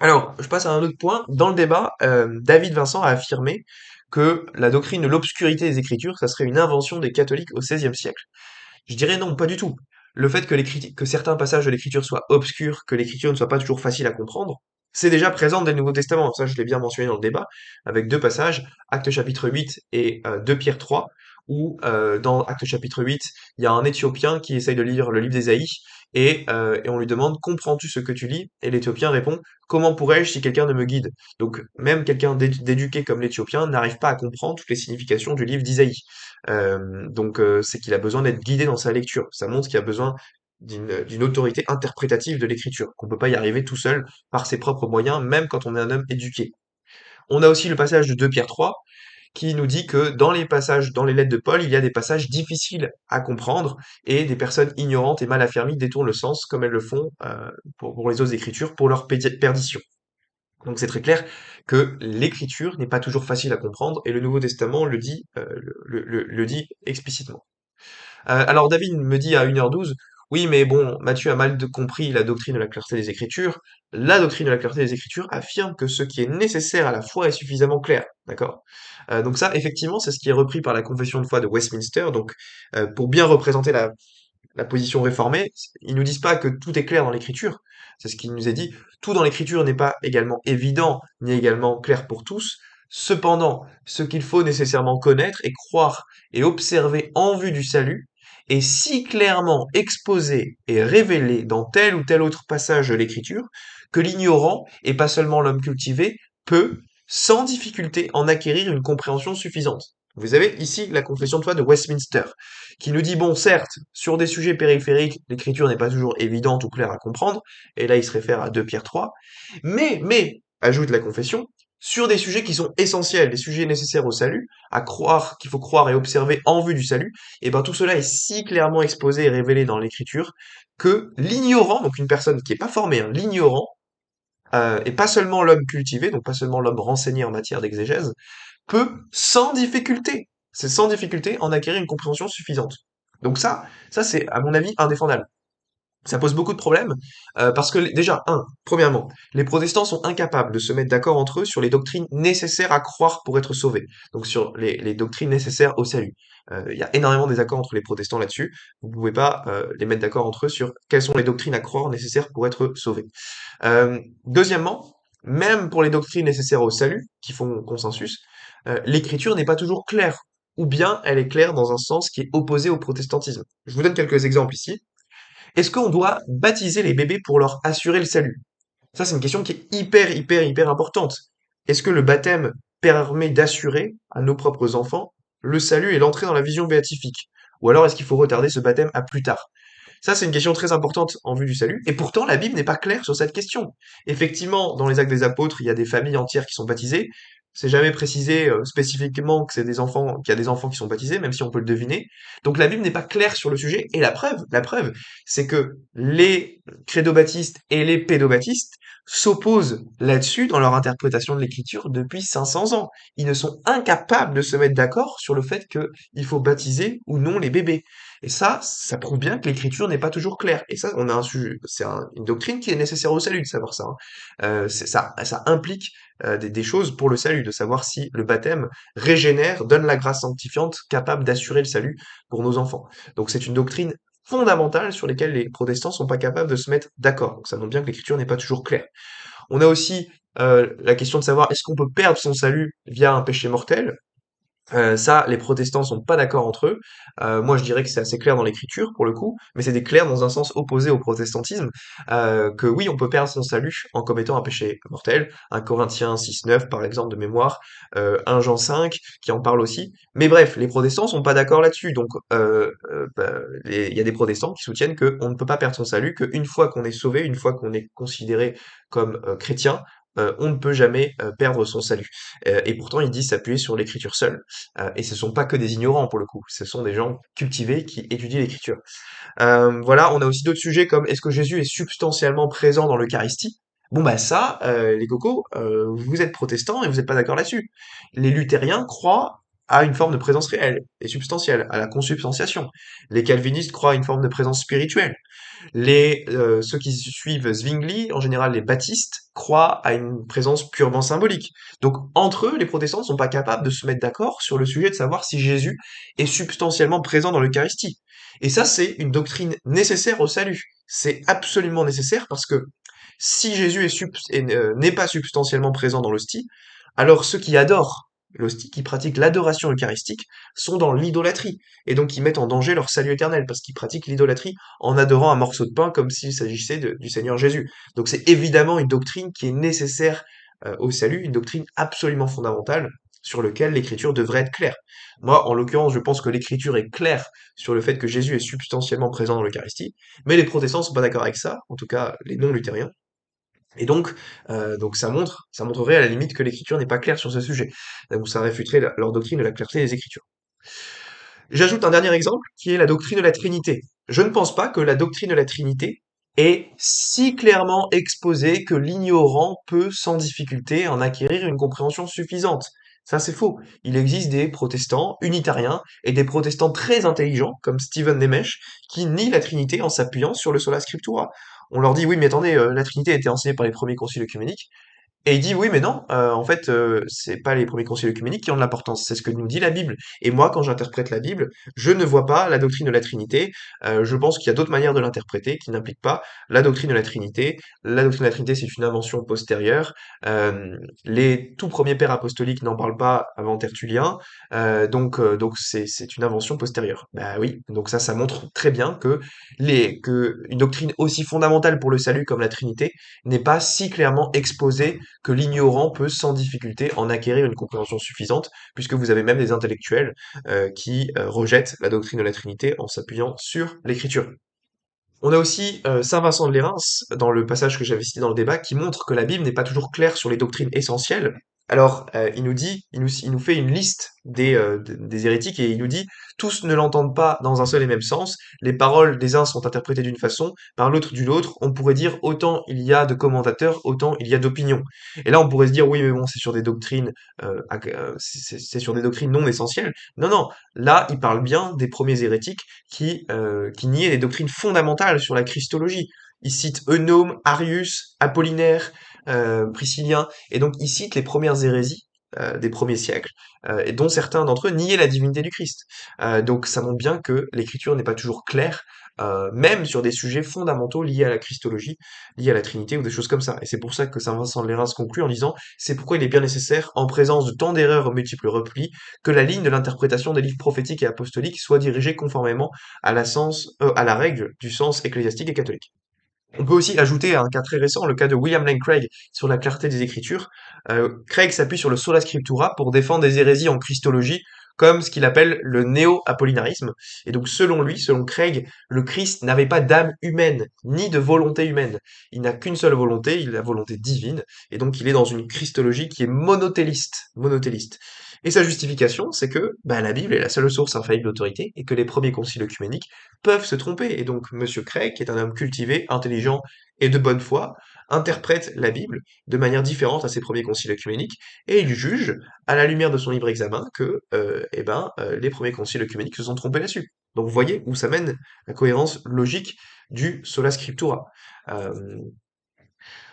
alors, je passe à un autre point. Dans le débat, David Vincent a affirmé que la doctrine de l'obscurité des Écritures, ça serait une invention des catholiques au XVIe siècle. Je dirais non, pas du tout. Le fait que certains passages de l'Écriture soient obscurs, que l'Écriture ne soit pas toujours facile à comprendre, c'est déjà présent dès le Nouveau Testament. Ça, je l'ai bien mentionné dans le débat, avec deux passages, Actes chapitre 8 et 2 Pierre 3, où dans Actes chapitre 8, il y a un Éthiopien qui essaye de lire le livre d'Ésaïe, et on lui demande «Comprends-tu ce que tu lis?» Et l'Éthiopien répond «Comment pourrais-je si quelqu'un ne me guide?» Donc même quelqu'un d'éduqué comme l'Éthiopien n'arrive pas à comprendre toutes les significations du livre d'Isaïe. C'est qu'il a besoin d'être guidé dans sa lecture. Ça montre qu'il a besoin d'une autorité interprétative de l'écriture, qu'on peut pas y arriver tout seul par ses propres moyens, même quand on est un homme éduqué. On a aussi le passage de 2 Pierre 3 qui nous dit que dans les passages, dans les lettres de Paul, il y a des passages difficiles à comprendre et des personnes ignorantes et mal affermies détournent le sens comme elles le font pour les autres écritures pour leur perdition. Donc c'est très clair que l'écriture n'est pas toujours facile à comprendre et le Nouveau Testament le dit, le dit explicitement. Alors David me dit à 1h12, oui mais bon, Matthieu a compris la doctrine de la clarté des Écritures. La doctrine de la clarté des Écritures affirme que ce qui est nécessaire à la foi est suffisamment clair, d'accord? Donc ça, effectivement, c'est ce qui est repris par la Confession de foi de Westminster. Donc pour bien représenter la position réformée, ils nous disent pas que tout est clair dans l'écriture, c'est ce qu'il nous est dit, tout dans l'écriture n'est pas également évident, ni également clair pour tous. Cependant, ce qu'il faut nécessairement connaître et croire et observer en vue du salut est si clairement exposé et révélé dans tel ou tel autre passage de l'écriture que l'ignorant, et pas seulement l'homme cultivé, peut, sans difficulté, en acquérir une compréhension suffisante. Vous avez ici la confession de foi de Westminster qui nous dit, bon, certes, sur des sujets périphériques, l'écriture n'est pas toujours évidente ou claire à comprendre, et là il se réfère à 2 Pierre 3, mais, ajoute la confession, sur des sujets qui sont essentiels, des sujets nécessaires au salut, à croire, qu'il faut croire et observer en vue du salut, et ben tout cela est si clairement exposé et révélé dans l'écriture que l'ignorant, donc une personne qui n'est pas formée, hein, l'ignorant, et pas seulement l'homme cultivé, donc pas seulement l'homme renseigné en matière d'exégèse, peut sans difficulté, c'est sans difficulté, en acquérir une compréhension suffisante. Donc ça c'est à mon avis indéfendable. Ça pose beaucoup de problèmes, parce que déjà, premièrement, les protestants sont incapables de se mettre d'accord entre eux sur les doctrines nécessaires à croire pour être sauvés, donc sur les doctrines nécessaires au salut. Il y a énormément de désaccords entre les protestants là-dessus. Vous ne pouvez pas les mettre d'accord entre eux sur quelles sont les doctrines à croire nécessaires pour être sauvés. Deuxièmement, même pour les doctrines nécessaires au salut, qui font consensus, l'écriture n'est pas toujours claire, ou bien elle est claire dans un sens qui est opposé au protestantisme. Je vous donne quelques exemples ici. Est-ce qu'on doit baptiser les bébés pour leur assurer le salut? Ça, c'est une question qui est hyper importante. Est-ce que le baptême permet d'assurer à nos propres enfants le salut et l'entrée dans la vision béatifique? Ou alors est-ce qu'il faut retarder ce baptême à plus tard? Ça, c'est une question très importante en vue du salut, et pourtant la Bible n'est pas claire sur cette question. Effectivement, dans les Actes des Apôtres, il y a des familles entières qui sont baptisées. C'est jamais précisé spécifiquement que c'est des enfants, qu'il y a des enfants qui sont baptisés, même si on peut le deviner. Donc la Bible n'est pas claire sur le sujet, et la preuve, c'est que les crédo-baptistes et les pédobaptistes s'opposent là-dessus dans leur interprétation de l'écriture depuis 500 ans. Ils ne sont incapables de se mettre d'accord sur le fait qu'il faut baptiser ou non les bébés. Et ça prouve bien que l'écriture n'est pas toujours claire. Et ça, on a un sujet, une doctrine qui est nécessaire au salut de savoir ça, hein. Ça implique des choses pour le salut, de savoir si le baptême régénère, donne la grâce sanctifiante capable d'assurer le salut pour nos enfants. Donc c'est une doctrine fondamentale sur lesquelles les protestants sont pas capables de se mettre d'accord. Donc ça montre bien que l'écriture n'est pas toujours claire. On a aussi la question de savoir est-ce qu'on peut perdre son salut via un péché mortel? Ça, les protestants sont pas d'accord entre eux. Moi, je dirais que c'est assez clair dans l'écriture, pour le coup, mais c'est des clair dans un sens opposé au protestantisme, que oui, on peut perdre son salut en commettant un péché mortel. 1 Corinthiens 6,9, par exemple, de mémoire, 1 Jean 5, qui en parle aussi. Mais bref, les protestants sont pas d'accord là-dessus. Donc, il y a des protestants qui soutiennent qu'on ne peut pas perdre son salut, qu'une fois qu'on est sauvé, une fois qu'on est considéré comme chrétien, on ne peut jamais perdre son salut. Et pourtant, ils disent s'appuyer sur l'écriture seule. Et ce sont pas que des ignorants pour le coup, ce sont des gens cultivés qui étudient l'écriture. Voilà, on a aussi d'autres sujets comme est-ce que Jésus est substantiellement présent dans l'Eucharistie? Bon bah ça, les cocos, vous êtes protestants et vous n'êtes pas d'accord là-dessus. Les luthériens croient à une forme de présence réelle et substantielle, à la consubstantiation. Les calvinistes croient à une forme de présence spirituelle. Ceux qui suivent Zwingli, en général les baptistes, croient à une présence purement symbolique. Donc entre eux, les protestants ne sont pas capables de se mettre d'accord sur le sujet de savoir si Jésus est substantiellement présent dans l'Eucharistie. Et ça, c'est une doctrine nécessaire au salut. C'est absolument nécessaire parce que si Jésus n'est pas substantiellement présent dans l'hostie, alors ceux qui adorent l'hostie, qui pratiquent l'adoration eucharistique, sont dans l'idolâtrie, et donc ils mettent en danger leur salut éternel, parce qu'ils pratiquent l'idolâtrie en adorant un morceau de pain comme s'il s'agissait du Seigneur Jésus. Donc c'est évidemment une doctrine qui est nécessaire au salut, une doctrine absolument fondamentale, sur laquelle l'écriture devrait être claire. Moi, en l'occurrence, je pense que l'écriture est claire sur le fait que Jésus est substantiellement présent dans l'Eucharistie, mais les protestants ne sont pas d'accord avec ça, en tout cas les non-luthériens. Et donc ça montrerait à la limite que l'écriture n'est pas claire sur ce sujet. Donc ça réfuterait leur doctrine de la clarté des Écritures. J'ajoute un dernier exemple qui est la doctrine de la Trinité. Je ne pense pas que la doctrine de la Trinité est si clairement exposée que l'ignorant peut sans difficulté en acquérir une compréhension suffisante. Ça, c'est faux. Il existe des protestants unitariens et des protestants très intelligents, comme Stephen Nemesh, qui nient la Trinité en s'appuyant sur le sola scriptura. On leur dit, oui, mais attendez, la Trinité a été enseignée par les premiers conciles œcuméniques. Et il dit oui, mais non, en fait, c'est pas les premiers conciles œcuméniques qui ont de l'importance, c'est ce que nous dit la Bible. Et moi, quand j'interprète la Bible, je ne vois pas la doctrine de la Trinité. Je pense qu'il y a d'autres manières de l'interpréter qui n'impliquent pas la doctrine de la Trinité. La doctrine de la Trinité, c'est une invention postérieure. Les tout premiers pères apostoliques n'en parlent pas avant Tertullien, donc c'est une invention postérieure. Bah oui, donc ça montre très bien que une doctrine aussi fondamentale pour le salut comme la Trinité n'est pas si clairement exposée que l'ignorant peut sans difficulté en acquérir une compréhension suffisante, puisque vous avez même des intellectuels qui rejettent la doctrine de la Trinité en s'appuyant sur l'écriture. On a aussi Saint Vincent de Lérins, dans le passage que j'avais cité dans le débat, qui montre que la Bible n'est pas toujours claire sur les doctrines essentielles. Alors, il nous dit, il nous fait une liste des hérétiques et il nous dit, tous ne l'entendent pas dans un seul et même sens, les paroles des uns sont interprétées d'une façon, par l'autre d'une autre, on pourrait dire autant il y a de commentateurs, autant il y a d'opinions. Et là, on pourrait se dire, oui, mais bon, c'est sur des doctrines, c'est sur des doctrines non essentielles. Non, non, là, il parle bien des premiers hérétiques qui niait les doctrines fondamentales sur la Christologie. Il cite Eunome, Arius, Apollinaire, Priscillien, et donc il cite les premières hérésies des premiers siècles, et dont certains d'entre eux niaient la divinité du Christ. Donc ça montre bien que l'écriture n'est pas toujours claire, même sur des sujets fondamentaux liés à la Christologie, liés à la Trinité ou des choses comme ça. Et c'est pour ça que Saint Vincent de Lérins conclut en disant c'est pourquoi il est bien nécessaire, en présence de tant d'erreurs aux multiples replis, que la ligne de l'interprétation des livres prophétiques et apostoliques soit dirigée conformément à la règle du sens ecclésiastique et catholique. On peut aussi ajouter un cas très récent, le cas de William Lane Craig sur la clarté des Écritures. Craig s'appuie sur le Sola Scriptura pour défendre des hérésies en Christologie, comme ce qu'il appelle le néo-apollinarisme. Et donc selon lui, selon Craig, le Christ n'avait pas d'âme humaine, ni de volonté humaine. Il n'a qu'une seule volonté, il a la volonté divine, et donc il est dans une Christologie qui est monothéiste. Monothéiste. Et sa justification, c'est que la Bible est la seule source infaillible d'autorité, et que les premiers conciles œcuméniques peuvent se tromper. Et donc, Monsieur Craig, qui est un homme cultivé, intelligent et de bonne foi, interprète la Bible de manière différente à ses premiers conciles œcuméniques, et il juge, à la lumière de son libre examen, que les premiers conciles œcuméniques se sont trompés là-dessus. Donc, vous voyez où ça mène la cohérence logique du sola scriptura. Euh,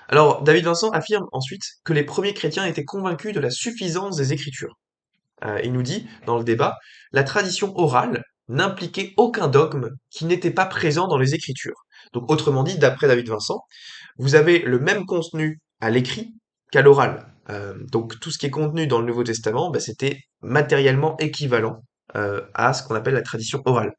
alors, David Vincent affirme ensuite que les premiers chrétiens étaient convaincus de la suffisance des Écritures. Il nous dit, dans le débat, la tradition orale n'impliquait aucun dogme qui n'était pas présent dans les Écritures. Donc, autrement dit, d'après David Vincent, vous avez le même contenu à l'écrit qu'à l'oral. Donc, tout ce qui est contenu dans le Nouveau Testament, c'était matériellement équivalent à ce qu'on appelle la tradition orale.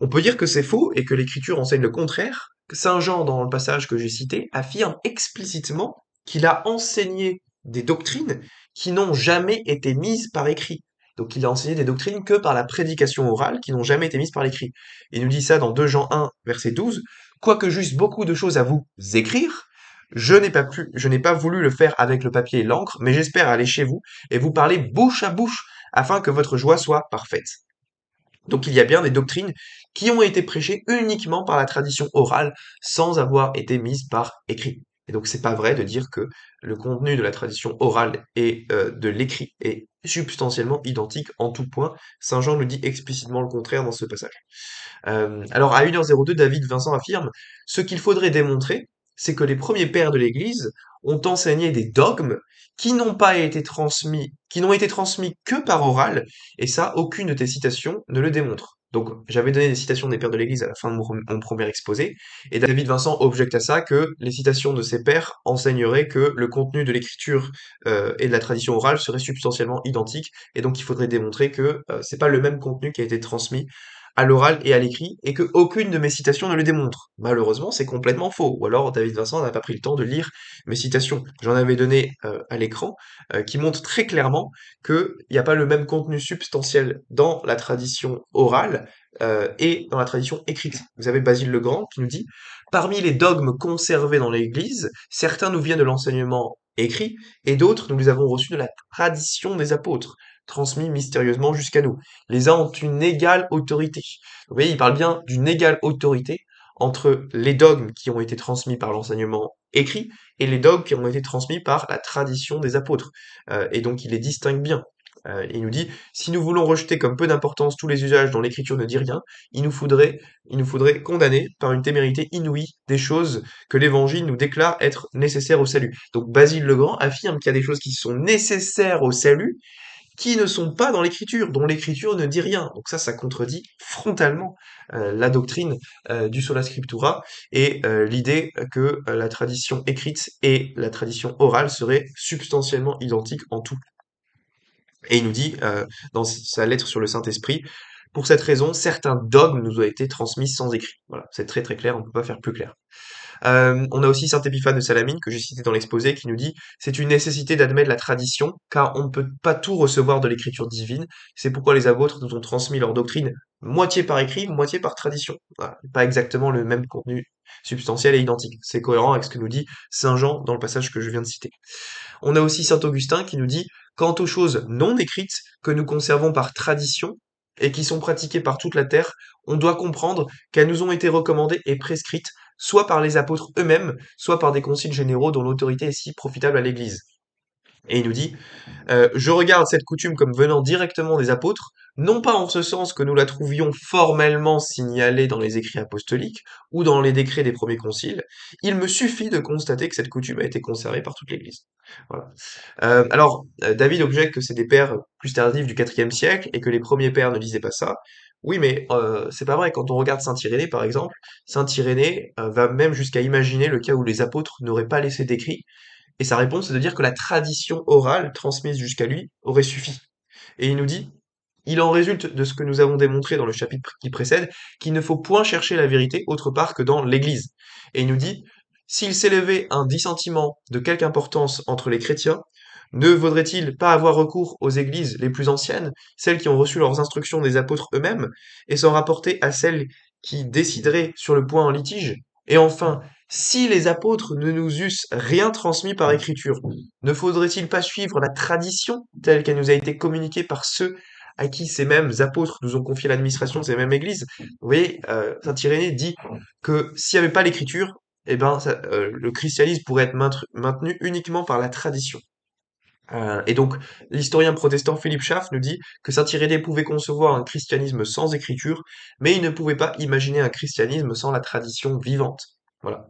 On peut dire que c'est faux et que l'Écriture enseigne le contraire. Saint Jean, dans le passage que j'ai cité, affirme explicitement qu'il a enseigné des doctrines qui n'ont jamais été mises par écrit. Donc il a enseigné des doctrines que par la prédication orale, qui n'ont jamais été mises par l'écrit. Il nous dit ça dans 2 Jean 1, verset 12. Quoique j'eusse beaucoup de choses à vous écrire, je n'ai pas voulu le faire avec le papier et l'encre, mais j'espère aller chez vous et vous parler bouche à bouche, afin que votre joie soit parfaite. Donc il y a bien des doctrines qui ont été prêchées uniquement par la tradition orale sans avoir été mises par écrit. Et donc c'est pas vrai de dire que le contenu de la tradition orale et de l'écrit est substantiellement identique en tout point. Saint Jean nous dit explicitement le contraire dans ce passage. Alors à 1h02, David Vincent affirme, ce qu'il faudrait démontrer, c'est que les premiers pères de l'Église ont enseigné des dogmes qui n'ont été transmis que par oral, et ça, aucune de tes citations ne le démontre. Donc, j'avais donné des citations des pères de l'Église à la fin de mon premier exposé, et David Vincent objecte à ça que les citations de ces pères enseigneraient que le contenu de l'écriture et de la tradition orale serait substantiellement identique, et donc il faudrait démontrer que c'est pas le même contenu qui a été transmis à l'oral et à l'écrit, et que aucune de mes citations ne le démontre. Malheureusement, c'est complètement faux. Ou alors, David Vincent n'a pas pris le temps de lire mes citations. J'en avais donné à l'écran, qui montrent très clairement qu'il n'y a pas le même contenu substantiel dans la tradition orale et dans la tradition écrite. Vous avez Basile Legrand qui nous dit parmi les dogmes conservés dans l'Église, certains nous viennent de l'enseignement écrit, et d'autres nous les avons reçus de la tradition des apôtres, transmis mystérieusement jusqu'à nous. Les uns ont une égale autorité. Vous voyez, il parle bien d'une égale autorité entre les dogmes qui ont été transmis par l'enseignement écrit et les dogmes qui ont été transmis par la tradition des apôtres. Et donc il les distingue bien. Il nous dit, si nous voulons rejeter comme peu d'importance tous les usages dont l'écriture ne dit rien, il nous faudrait condamner par une témérité inouïe des choses que l'évangile nous déclare être nécessaires au salut. Donc Basile le Grand affirme qu'il y a des choses qui sont nécessaires au salut, qui ne sont pas dans l'écriture, dont l'écriture ne dit rien. Donc ça contredit frontalement la doctrine du sola scriptura et l'idée que la tradition écrite et la tradition orale seraient substantiellement identiques en tout. Et il nous dit dans sa lettre sur le Saint-Esprit, pour cette raison, certains dogmes nous ont été transmis sans écrit. Voilà, c'est très très clair, on ne peut pas faire plus clair. On a aussi saint Épiphane de Salamine, que j'ai cité dans l'exposé, qui nous dit c'est une nécessité d'admettre la tradition, car on ne peut pas tout recevoir de l'écriture divine. C'est pourquoi les apôtres nous ont transmis leur doctrine moitié par écrit, moitié par tradition. Voilà. Pas exactement le même contenu substantiel et identique. C'est cohérent avec ce que nous dit saint Jean dans le passage que je viens de citer. On a aussi saint Augustin qui nous dit quant aux choses non écrites que nous conservons par tradition et qui sont pratiquées par toute la terre, on doit comprendre qu'elles nous ont été recommandées et prescrites soit par les apôtres eux-mêmes, soit par des conciles généraux dont l'autorité est si profitable à l'Église. Et il nous dit je regarde cette coutume comme venant directement des apôtres, non pas en ce sens que nous la trouvions formellement signalée dans les écrits apostoliques ou dans les décrets des premiers conciles. Il me suffit de constater que cette coutume a été conservée par toute l'Église. Voilà. David objecte que c'est des pères plus tardifs du IVe siècle et que les premiers pères ne disaient pas ça. Oui, mais c'est pas vrai. Quand on regarde Saint Irénée, par exemple, Saint Irénée va même jusqu'à imaginer le cas où les apôtres n'auraient pas laissé d'écrits et sa réponse est de dire que la tradition orale transmise jusqu'à lui aurait suffi. Et il nous dit, il en résulte de ce que nous avons démontré dans le chapitre qui précède, qu'il ne faut point chercher la vérité autre part que dans l'Église. Et il nous dit, s'il s'élevait un dissentiment de quelque importance entre les chrétiens, ne vaudrait-il pas avoir recours aux églises les plus anciennes, celles qui ont reçu leurs instructions des apôtres eux-mêmes, et s'en rapporter à celles qui décideraient sur le point en litige? Et enfin, si les apôtres ne nous eussent rien transmis par écriture, ne faudrait-il pas suivre la tradition telle qu'elle nous a été communiquée par ceux à qui ces mêmes apôtres nous ont confié l'administration de ces mêmes églises? Vous voyez, saint Irénée dit que s'il n'y avait pas l'écriture, eh ben, le christianisme pourrait être maintenu uniquement par la tradition. Et donc, l'historien protestant Philippe Schaff nous dit que saint Irénée pouvait concevoir un christianisme sans écriture, mais il ne pouvait pas imaginer un christianisme sans la tradition vivante. Voilà.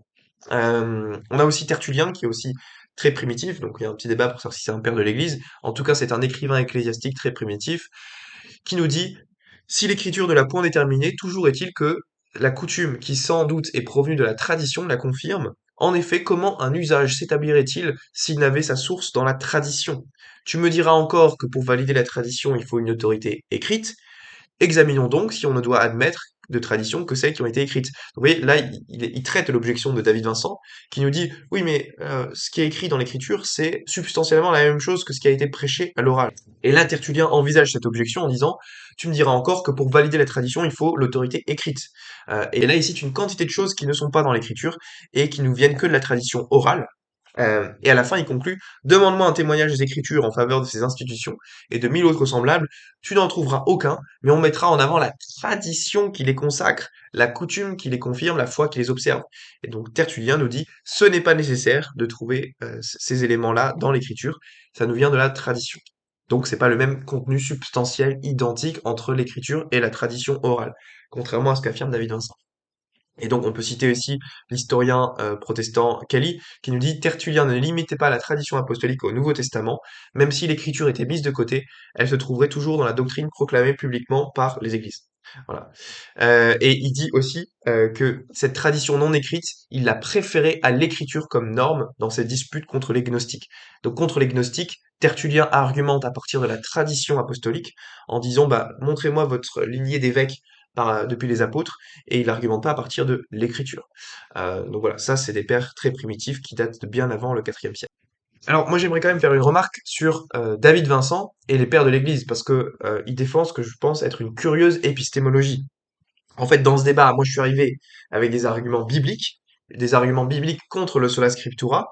On a aussi Tertullien qui est aussi très primitif, donc il y a un petit débat pour savoir si c'est un père de l'Église. En tout cas, c'est un écrivain ecclésiastique très primitif qui nous dit si l'écriture ne l'a point déterminé, toujours est-il que la coutume, qui sans doute est provenue de la tradition, la confirme. En effet, comment un usage s'établirait-il s'il n'avait sa source dans la tradition? Tu me diras encore que pour valider la tradition, il faut une autorité écrite. Examinons donc si on ne doit admettre de tradition que celles qui ont été écrites. Vous voyez, là, il traite l'objection de David Vincent, qui nous dit, oui, mais ce qui est écrit dans l'écriture, c'est substantiellement la même chose que ce qui a été prêché à l'oral. Et là, Tertullien envisage cette objection en disant, tu me diras encore que pour valider la tradition, il faut l'autorité écrite. Et là, il cite une quantité de choses qui ne sont pas dans l'écriture et qui nous viennent que de la tradition orale. Et à la fin, il conclut, demande-moi un témoignage des Écritures en faveur de ces institutions et de mille autres semblables, tu n'en trouveras aucun, mais on mettra en avant la tradition qui les consacre, la coutume qui les confirme, la foi qui les observe. Et donc Tertullien nous dit, ce n'est pas nécessaire de trouver ces éléments-là dans l'Écriture, ça nous vient de la tradition. Donc c'est pas le même contenu substantiel identique entre l'Écriture et la tradition orale, contrairement à ce qu'affirme David Vincent. Et donc on peut citer aussi l'historien protestant Kelly qui nous dit Tertullien ne limitait pas la tradition apostolique au Nouveau Testament, même si l'écriture était mise de côté, elle se trouverait toujours dans la doctrine proclamée publiquement par les églises. Voilà. Et il dit aussi que cette tradition non écrite, il l'a préférée à l'écriture comme norme dans ses disputes contre les gnostiques. Donc contre les gnostiques, Tertullien argumente à partir de la tradition apostolique en disant bah montrez-moi votre lignée d'évêques depuis les apôtres, et il argumente pas à partir de l'écriture. Donc voilà, ça c'est des pères très primitifs qui datent de bien avant le IVe siècle. Alors moi j'aimerais quand même faire une remarque sur David Vincent et les pères de l'Église, parce que il défend ce que je pense être une curieuse épistémologie. En fait, dans ce débat, moi je suis arrivé avec des arguments bibliques contre le sola scriptura,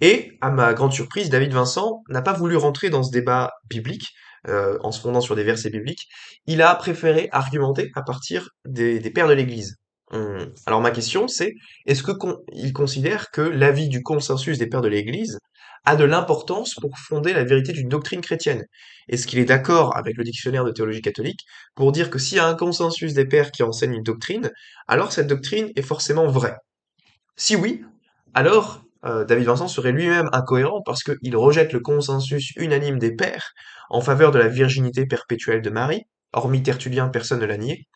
et à ma grande surprise, David Vincent n'a pas voulu rentrer dans ce débat biblique, en se fondant sur des versets bibliques, il a préféré argumenter à partir des pères de l'Église. Alors ma question c'est, est-ce que il considère que l'avis du consensus des pères de l'Église a de l'importance pour fonder la vérité d'une doctrine chrétienne? Est-ce qu'il est d'accord avec le dictionnaire de théologie catholique pour dire que s'il y a un consensus des pairs qui enseignent une doctrine, alors cette doctrine est forcément vraie? Si oui, alors David Vincent serait lui-même incohérent parce qu'il rejette le consensus unanime des pairs en faveur de la virginité perpétuelle de Marie, hormis Tertullien, personne ne l'a nié.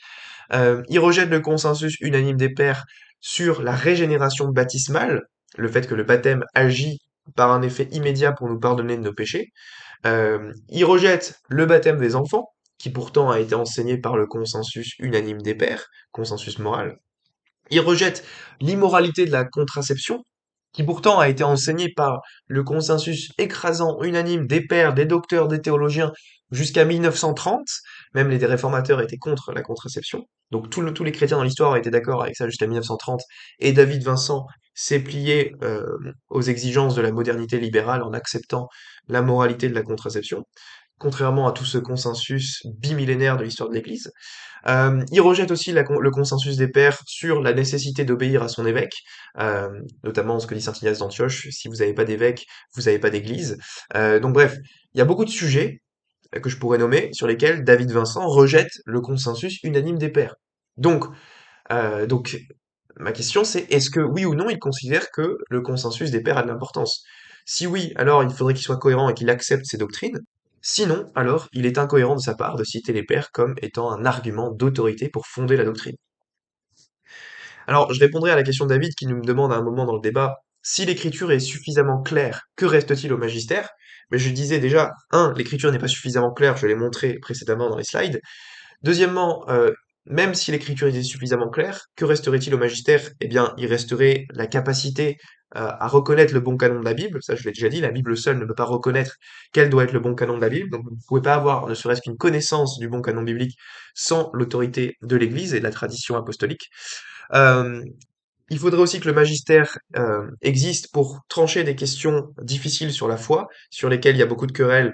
Il rejette le consensus unanime des pairs sur la régénération baptismale, le fait que le baptême agit par un effet immédiat pour nous pardonner de nos péchés. Il rejette le baptême des enfants, qui pourtant a été enseigné par le consensus unanime des pairs, consensus moral. Il rejette l'immoralité de la contraception, qui pourtant a été enseignée par le consensus écrasant, unanime des pairs, des docteurs, des théologiens, jusqu'à 1930. Même les réformateurs étaient contre la contraception. Donc tous les chrétiens dans l'histoire ont été d'accord avec ça jusqu'à 1930. Et David Vincent s'est plié aux exigences de la modernité libérale en acceptant la moralité de la contraception, contrairement à tout ce consensus bimillénaire de l'histoire de l'Église. Il rejette aussi le consensus des pairs sur la nécessité d'obéir à son évêque, notamment ce que dit saint Ignace d'Antioche, si vous n'avez pas d'évêque, vous n'avez pas d'église. Donc bref, il y a beaucoup de sujets que je pourrais nommer sur lesquels David Vincent rejette le consensus unanime des pairs. Donc ma question c'est, est-ce que oui ou non il considère que le consensus des pairs a de l'importance? Si oui, alors il faudrait qu'il soit cohérent et qu'il accepte ces doctrines. Sinon, alors, il est incohérent de sa part de citer les pairs comme étant un argument d'autorité pour fonder la doctrine. Alors, je répondrai à la question de David qui nous demande à un moment dans le débat si l'écriture est suffisamment claire, que reste-t-il au magistère? Mais je disais déjà, l'écriture n'est pas suffisamment claire, je l'ai montré précédemment dans les slides. Deuxièmement, même si l'écriture était suffisamment claire, que resterait-il au magistère? Eh bien, il resterait la capacité à reconnaître le bon canon de la Bible. Ça, je l'ai déjà dit, la Bible seule ne peut pas reconnaître quel doit être le bon canon de la Bible. Donc, vous ne pouvez pas avoir ne serait-ce qu'une connaissance du bon canon biblique sans l'autorité de l'Église et de la tradition apostolique. Euh, il faudrait aussi que le magistère existe pour trancher des questions difficiles sur la foi, sur lesquelles il y a beaucoup de querelles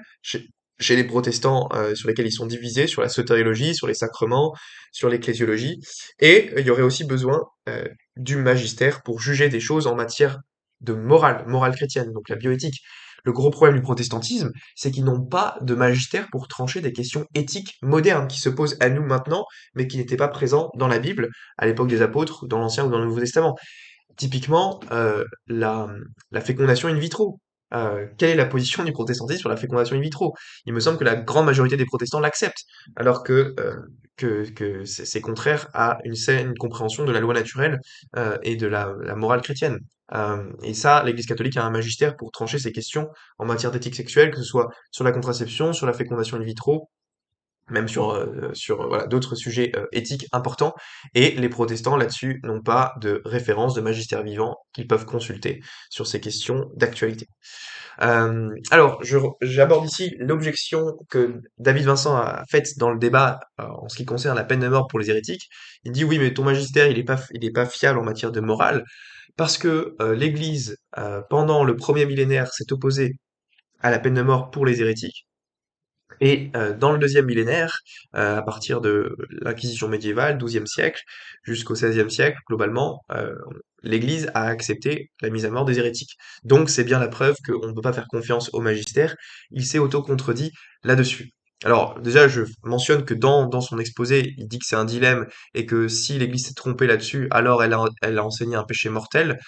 chez les protestants, sur lesquels ils sont divisés, sur la sotériologie, sur les sacrements, sur l'ecclésiologie. Et il y aurait aussi besoin du magistère pour juger des choses en matière de morale, morale chrétienne, donc la bioéthique. Le gros problème du protestantisme, c'est qu'ils n'ont pas de magistère pour trancher des questions éthiques modernes qui se posent à nous maintenant, mais qui n'étaient pas présents dans la Bible à l'époque des apôtres, dans l'Ancien ou dans le Nouveau Testament. Typiquement, la fécondation in vitro. Quelle est la position du protestantisme sur la fécondation in vitro? Il me semble que la grande majorité des protestants l'acceptent, alors que c'est contraire à une saine compréhension de la loi naturelle et de la morale chrétienne. Et ça, l'Église catholique a un magistère pour trancher ces questions en matière d'éthique sexuelle, que ce soit sur la contraception, sur la fécondation in vitro, même sur voilà, d'autres sujets éthiques importants. Et les protestants, là-dessus, n'ont pas de référence de magistère vivant qu'ils peuvent consulter sur ces questions d'actualité. Alors, j'aborde ici l'objection que David Vincent a faite dans le débat en ce qui concerne la peine de mort pour les hérétiques. Il dit oui, mais ton magistère, il est pas fiable en matière de morale, parce que l'Église, pendant le premier millénaire, s'est opposée à la peine de mort pour les hérétiques. Et dans le deuxième millénaire, à partir de l'Inquisition médiévale, XIIe siècle, jusqu'au XVIe siècle, globalement, l'Église a accepté la mise à mort des hérétiques. Donc c'est bien la preuve qu'on ne peut pas faire confiance au magistère. Il s'est auto-contredit là-dessus. Alors déjà, je mentionne que dans son exposé, il dit que c'est un dilemme et que si l'Église s'est trompée là-dessus, alors elle a enseigné un péché mortel.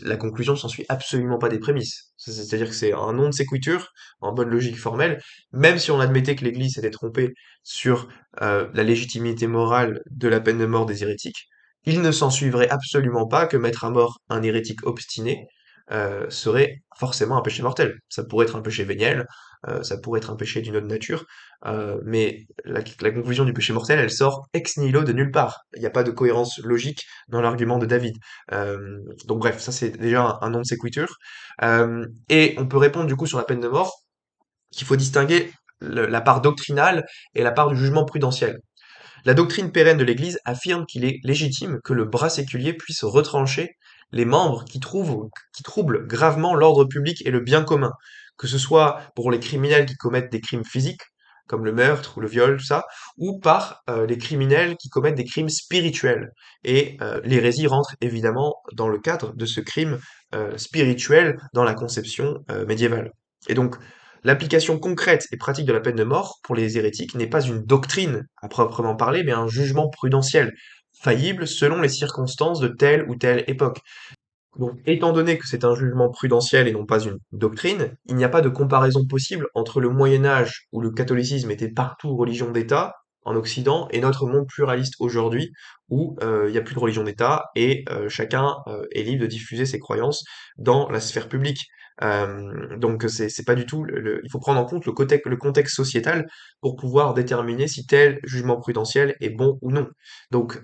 La conclusion s'ensuit absolument pas des prémices. C'est-à-dire que c'est un non sequitur en bonne logique formelle, même si on admettait que l'Église s'était trompée sur la légitimité morale de la peine de mort des hérétiques, il ne s'en suivrait absolument pas que mettre à mort un hérétique obstiné serait forcément un péché mortel. Ça pourrait être un péché véniel, ça pourrait être un péché d'une autre nature, mais la conclusion du péché mortel, elle sort ex nihilo de nulle part. Il n'y a pas de cohérence logique dans l'argument de David. Donc bref, ça c'est déjà un non sequitur. Et on peut répondre du coup sur la peine de mort qu'il faut distinguer la part doctrinale et la part du jugement prudentiel. La doctrine pérenne de l'Église affirme qu'il est légitime que le bras séculier puisse retrancher les membres qui troublent gravement l'ordre public et le bien commun, que ce soit pour les criminels qui commettent des crimes physiques, comme le meurtre ou le viol, tout ça, ou par les criminels qui commettent des crimes spirituels. Et l'hérésie rentre évidemment dans le cadre de ce crime spirituel dans la conception médiévale. Et donc, l'application concrète et pratique de la peine de mort pour les hérétiques n'est pas une doctrine à proprement parler, mais un jugement prudentiel, faillible selon les circonstances de telle ou telle époque. Donc, étant donné que c'est un jugement prudentiel et non pas une doctrine, il n'y a pas de comparaison possible entre le Moyen Âge, où le catholicisme était partout religion d'État, en Occident, et notre monde pluraliste aujourd'hui, où il n'y a plus de religion d'État et chacun est libre de diffuser ses croyances dans la sphère publique. Donc c'est pas du tout il faut prendre en compte le contexte sociétal pour pouvoir déterminer si tel jugement prudentiel est bon ou non. Donc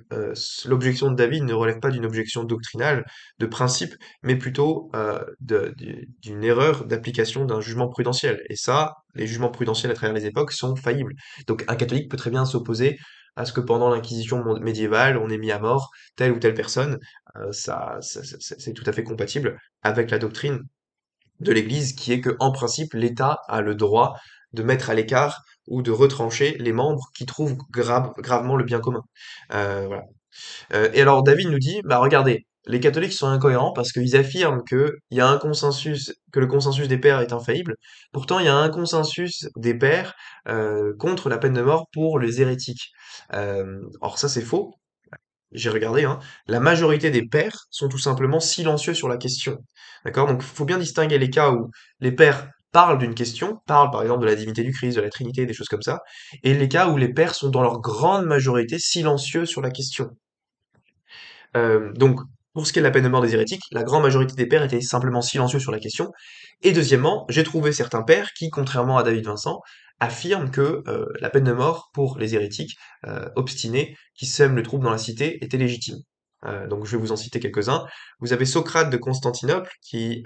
l'objection de David ne relève pas d'une objection doctrinale de principe, mais plutôt d'une erreur d'application d'un jugement prudentiel. Et ça, les jugements prudentiels à travers les époques sont faillibles. Donc un catholique peut très bien s'opposer à ce que pendant l'Inquisition médiévale, on ait mis à mort telle ou telle personne. C'est tout à fait compatible avec la doctrine de l'Église qui est que, en principe, l'État a le droit de mettre à l'écart ou de retrancher les membres qui trouvent gravement le bien commun. Voilà. Et alors David nous dit, bah regardez, les catholiques sont incohérents parce qu'ils affirment que il y a un consensus, que le consensus des pères est infaillible. Pourtant, il y a un consensus des pères contre la peine de mort pour les hérétiques. Or ça c'est faux. J'ai regardé, hein. La majorité des pères sont tout simplement silencieux sur la question. D'accord? Donc, il faut bien distinguer les cas où les pères parlent d'une question, parlent par exemple de la divinité du Christ, de la Trinité, des choses comme ça, et les cas où les pères sont dans leur grande majorité silencieux sur la question. Donc, pour ce qui est de la peine de mort des hérétiques, la grande majorité des pères étaient simplement silencieux sur la question. Et deuxièmement, j'ai trouvé certains pères qui, contrairement à David Vincent, affirme que la peine de mort pour les hérétiques obstinés qui sèment le trouble dans la cité était légitime. Donc je vais vous en citer quelques-uns. Vous avez Socrate de Constantinople qui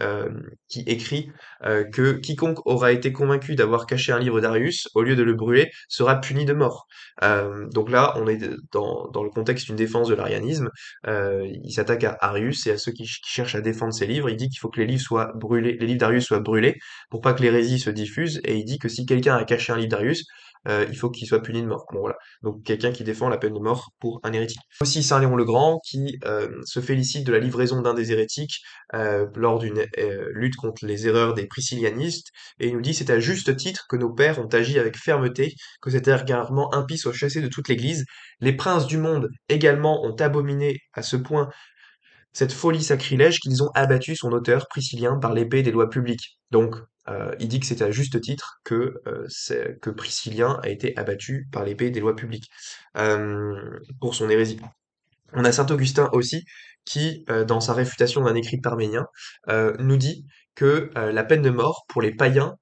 écrit que quiconque aura été convaincu d'avoir caché un livre d'Arius, au lieu de le brûler, sera puni de mort. Donc là, on est dans le contexte d'une défense de l'arianisme. Il s'attaque à Arius et à ceux qui cherchent à défendre ses livres. Il dit qu'il faut que les livres soient brûlés, les livres d'Arius soient brûlés pour pas que l'hérésie se diffuse. Et il dit que si quelqu'un a caché un livre d'Arius, il faut qu'il soit puni de mort. Bon voilà. Donc quelqu'un qui défend la peine de mort pour un hérétique. Aussi Saint Léon le Grand qui se félicite de la livraison d'un des hérétiques lors d'une lutte contre les erreurs des priscillianistes, et il nous dit c'est à juste titre que nos pères ont agi avec fermeté, que cet égarement impie soit chassé de toute l'Église. Les princes du monde également ont abominé à ce point cette folie sacrilège qu'ils ont abattu son auteur Priscillien par l'épée des lois publiques. Donc, il dit que c'est à juste titre que Priscillien a été abattu par l'épée des lois publiques pour son hérésie. On a saint Augustin aussi qui, dans sa réfutation d'un écrit de Parménien, nous dit que la peine de mort pour les païens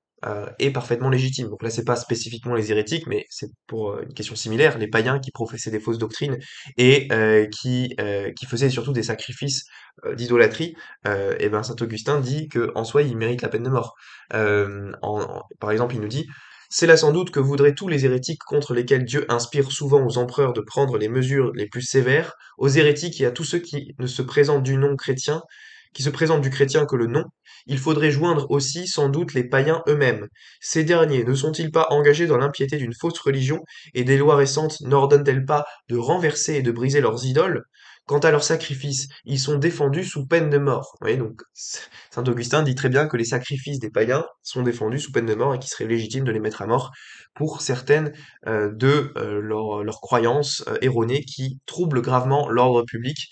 est parfaitement légitime. Donc là, c'est pas spécifiquement les hérétiques, mais c'est pour une question similaire, les païens qui professaient des fausses doctrines et qui faisaient surtout des sacrifices d'idolâtrie. Et ben saint Augustin dit que en soi, ils méritent la peine de mort. Par exemple, il nous dit c'est là sans doute que voudraient tous les hérétiques contre lesquels Dieu inspire souvent aux empereurs de prendre les mesures les plus sévères, aux hérétiques et à tous ceux qui ne se présentent du nom chrétien, qui se présentent du chrétien que le nom, il faudrait joindre aussi sans doute les païens eux-mêmes. Ces derniers ne sont-ils pas engagés dans l'impiété d'une fausse religion, et des lois récentes n'ordonnent-elles pas de renverser et de briser leurs idoles? Quant à leurs sacrifices, ils sont défendus sous peine de mort. Vous voyez, donc saint Augustin dit très bien que les sacrifices des païens sont défendus sous peine de mort et qu'il serait légitime de les mettre à mort pour certaines de leurs croyances erronées qui troublent gravement l'ordre public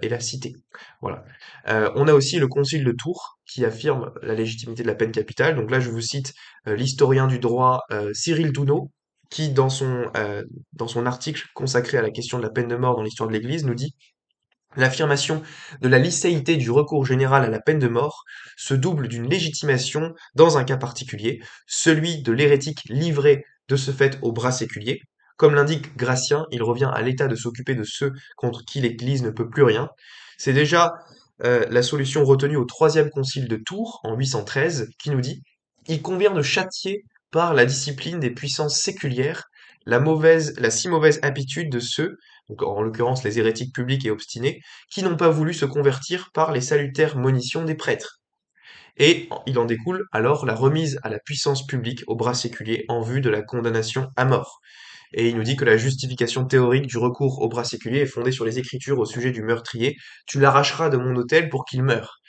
et la cité. Voilà. On a aussi le Concile de Tours qui affirme la légitimité de la peine capitale. Donc là, je vous cite l'historien du droit Cyril Douno, qui, dans son article consacré à la question de la peine de mort dans l'histoire de l'Église, nous dit l'affirmation de la licéité du recours général à la peine de mort se double d'une légitimation dans un cas particulier, celui de l'hérétique livré de ce fait au bras séculier. Comme l'indique Gratien, il revient à l'État de s'occuper de ceux contre qui l'Église ne peut plus rien. C'est déjà la solution retenue au troisième concile de Tours en 813 qui nous dit il convient de châtier par la discipline des puissances séculières la si mauvaise habitude de ceux, donc en l'occurrence les hérétiques publics et obstinés, qui n'ont pas voulu se convertir par les salutaires monitions des prêtres. Et il en découle alors la remise à la puissance publique au bras séculier en vue de la condamnation à mort. Et il nous dit que la justification théorique du recours au bras séculier est fondée sur les Écritures au sujet du meurtrier. Tu l'arracheras de mon autel pour qu'il meure.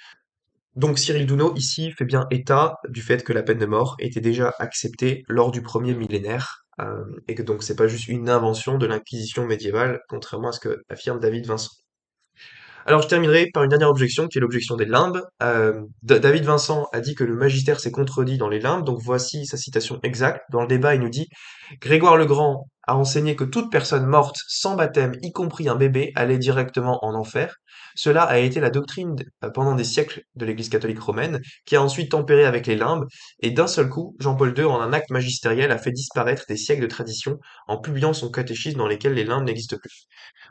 Donc Cyril Douno ici fait bien état du fait que la peine de mort était déjà acceptée lors du premier millénaire, et que donc c'est pas juste une invention de l'inquisition médiévale, contrairement à ce que affirme David Vincent. Alors je terminerai par une dernière objection qui est l'objection des limbes. David Vincent a dit que le magistère s'est contredit dans les limbes, donc voici sa citation exacte. Dans le débat, il nous dit Grégoire le Grand a enseigné que toute personne morte sans baptême, y compris un bébé, allait directement en enfer. Cela a été la doctrine pendant des siècles de l'Église catholique romaine, qui a ensuite tempéré avec les limbes, et d'un seul coup, Jean-Paul II, en un acte magistériel, a fait disparaître des siècles de tradition en publiant son catéchisme dans lesquels les limbes n'existent plus.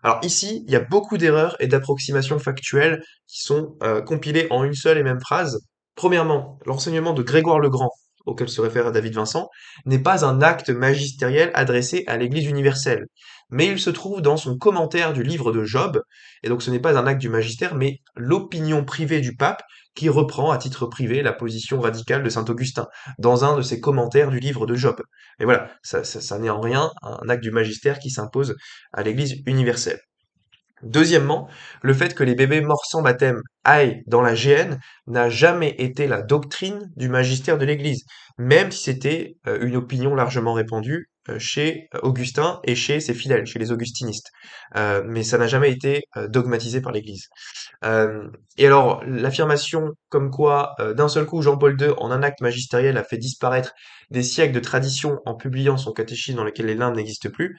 Alors ici, il y a beaucoup d'erreurs et d'approximations factuelles qui sont compilées en une seule et même phrase. Premièrement, l'enseignement de Grégoire le Grand, auquel se réfère David Vincent, n'est pas un acte magistériel adressé à l'Église universelle, mais il se trouve dans son commentaire du livre de Job, et donc ce n'est pas un acte du magistère, mais l'opinion privée du pape qui reprend à titre privé la position radicale de saint Augustin, dans un de ses commentaires du livre de Job. Et voilà, ça n'est en rien un acte du magistère qui s'impose à l'Église universelle. Deuxièmement, le fait que les bébés morts sans baptême aillent dans la géhenne n'a jamais été la doctrine du magistère de l'Église, même si c'était une opinion largement répandue chez Augustin et chez ses fidèles, chez les augustinistes. Mais ça n'a jamais été dogmatisé par l'Église. Et alors, l'affirmation comme quoi d'un seul coup Jean-Paul II, en un acte magistériel, a fait disparaître des siècles de tradition en publiant son catéchisme dans lequel les limbes n'existent plus,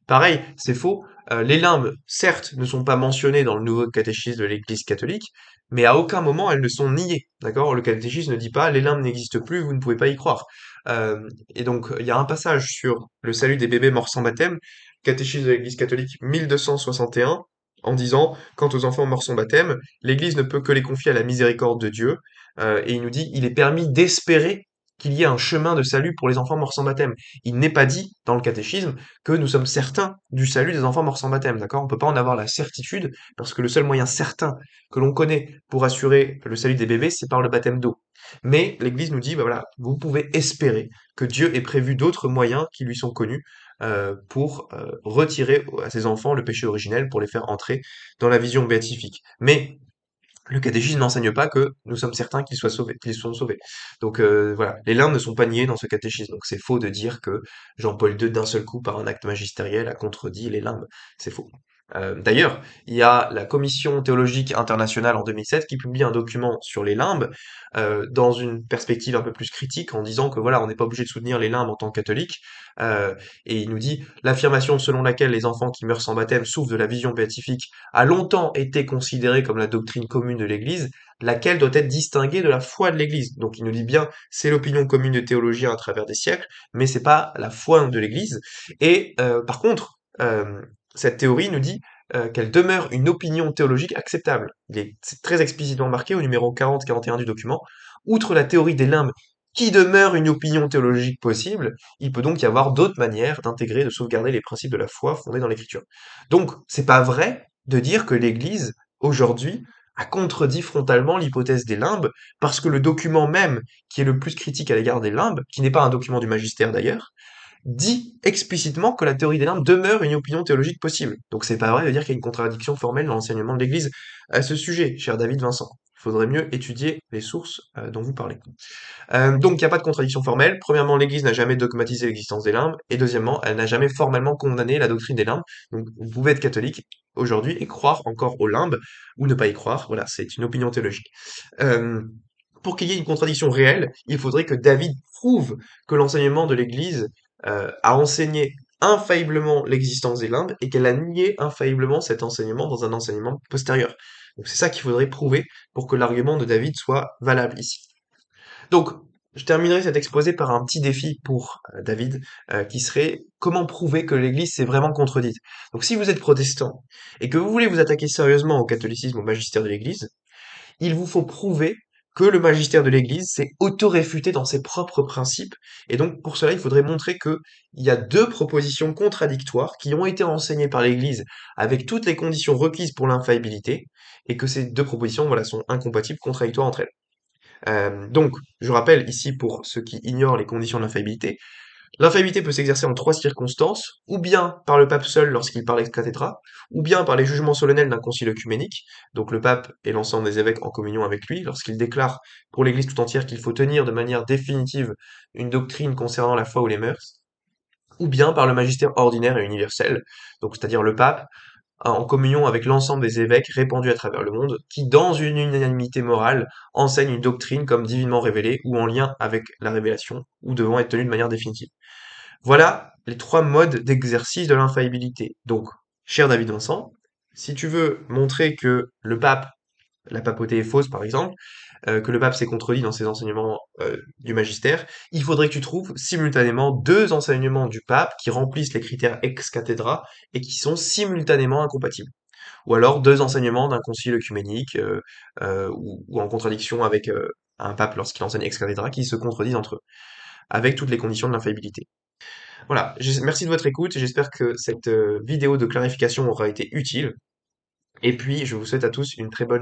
Pareil, c'est faux. Les limbes, certes, ne sont pas mentionnées dans le nouveau catéchisme de l'Église catholique, mais à aucun moment elles ne sont niées. D'accord? Le catéchisme ne dit pas les limbes n'existent plus, vous ne pouvez pas y croire. Euh, et donc, il y a un passage sur le salut des bébés morts sans baptême, catéchisme de l'Église catholique 1261, en disant, quant aux enfants morts sans baptême, l'Église ne peut que les confier à la miséricorde de Dieu. Et il nous dit, il est permis d'espérer qu'il y ait un chemin de salut pour les enfants morts sans baptême. Il n'est pas dit dans le catéchisme que nous sommes certains du salut des enfants morts sans baptême, d'accord? On peut pas en avoir la certitude, parce que le seul moyen certain que l'on connaît pour assurer le salut des bébés, c'est par le baptême d'eau. Mais l'Église nous dit, bah voilà, vous pouvez espérer que Dieu ait prévu d'autres moyens qui lui sont connus pour retirer à ses enfants le péché originel, pour les faire entrer dans la vision béatifique. Mais le catéchisme n'enseigne pas que nous sommes certains qu'ils soient sauvés, qu'ils sont sauvés. Donc voilà, les limbes ne sont pas niés dans ce catéchisme. Donc c'est faux de dire que Jean-Paul II, d'un seul coup, par un acte magistériel, a contredit les limbes. C'est faux. D'ailleurs, il y a la Commission théologique internationale en 2007 qui publie un document sur les limbes dans une perspective un peu plus critique en disant que voilà, on n'est pas obligé de soutenir les limbes en tant que catholique. Euh, et il nous dit l'affirmation selon laquelle les enfants qui meurent sans baptême souffrent de la vision béatifique a longtemps été considérée comme la doctrine commune de l'Église, laquelle doit être distinguée de la foi de l'Église. Donc il nous dit bien, c'est l'opinion commune des théologiens à travers des siècles, mais c'est pas la foi de l'Église. Et par contre, cette théorie nous dit qu'elle demeure une opinion théologique acceptable. C'est très explicitement marqué au numéro 40-41 du document. Outre la théorie des limbes qui demeure une opinion théologique possible, il peut donc y avoir d'autres manières d'intégrer, de sauvegarder les principes de la foi fondés dans l'Écriture. Donc, c'est pas vrai de dire que l'Église, aujourd'hui, a contredit frontalement l'hypothèse des limbes, parce que le document même qui est le plus critique à l'égard des limbes, qui n'est pas un document du magistère d'ailleurs, dit explicitement que la théorie des limbes demeure une opinion théologique possible. Donc c'est pas vrai de dire qu'il y a une contradiction formelle dans l'enseignement de l'Église à ce sujet, cher David Vincent. Il faudrait mieux étudier les sources dont vous parlez. Donc il n'y a pas de contradiction formelle. Premièrement, l'Église n'a jamais dogmatisé l'existence des limbes, et deuxièmement, elle n'a jamais formellement condamné la doctrine des limbes. Donc vous pouvez être catholique aujourd'hui et croire encore aux limbes, ou ne pas y croire. Voilà, c'est une opinion théologique. Euh, pour qu'il y ait une contradiction réelle, il faudrait que David prouve que l'enseignement de l'Église a enseigné infailliblement l'existence des limbes et qu'elle a nié infailliblement cet enseignement dans un enseignement postérieur. Donc c'est ça qu'il faudrait prouver pour que l'argument de David soit valable ici. Donc, je terminerai cet exposé par un petit défi pour David, qui serait comment prouver que l'Église s'est vraiment contredite. Donc si vous êtes protestant et que vous voulez vous attaquer sérieusement au catholicisme, au magistère de l'Église, il vous faut prouver que le magistère de l'Église s'est auto-réfuté dans ses propres principes, et donc pour cela il faudrait montrer que il y a deux propositions contradictoires qui ont été enseignées par l'Église avec toutes les conditions requises pour l'infaillibilité, et que ces deux propositions voilà, sont incompatibles, contradictoires entre elles. Donc, je rappelle ici pour ceux qui ignorent les conditions de l'infaillibilité peut s'exercer en trois circonstances, ou bien par le pape seul lorsqu'il parle ex cathedra, ou bien par les jugements solennels d'un concile œcuménique, donc le pape et l'ensemble des évêques en communion avec lui, lorsqu'il déclare pour l'Église tout entière qu'il faut tenir de manière définitive une doctrine concernant la foi ou les mœurs, ou bien par le magistère ordinaire et universel, donc c'est-à-dire le pape, en communion avec l'ensemble des évêques répandus à travers le monde, qui, dans une unanimité morale, enseignent une doctrine comme divinement révélée ou en lien avec la révélation, ou devant être tenue de manière définitive. Voilà les trois modes d'exercice de l'infaillibilité. Donc, cher David Vincent, si tu veux montrer que le pape, la papauté est fausse par exemple, que le pape s'est contredit dans ses enseignements du magistère, il faudrait que tu trouves simultanément deux enseignements du pape qui remplissent les critères ex cathedra et qui sont simultanément incompatibles. Ou alors deux enseignements d'un concile œcuménique ou en contradiction avec un pape lorsqu'il enseigne ex cathedra qui se contredisent entre eux, avec toutes les conditions de l'infaillibilité. Voilà, merci de votre écoute, j'espère que cette vidéo de clarification aura été utile, et puis je vous souhaite à tous une très bonne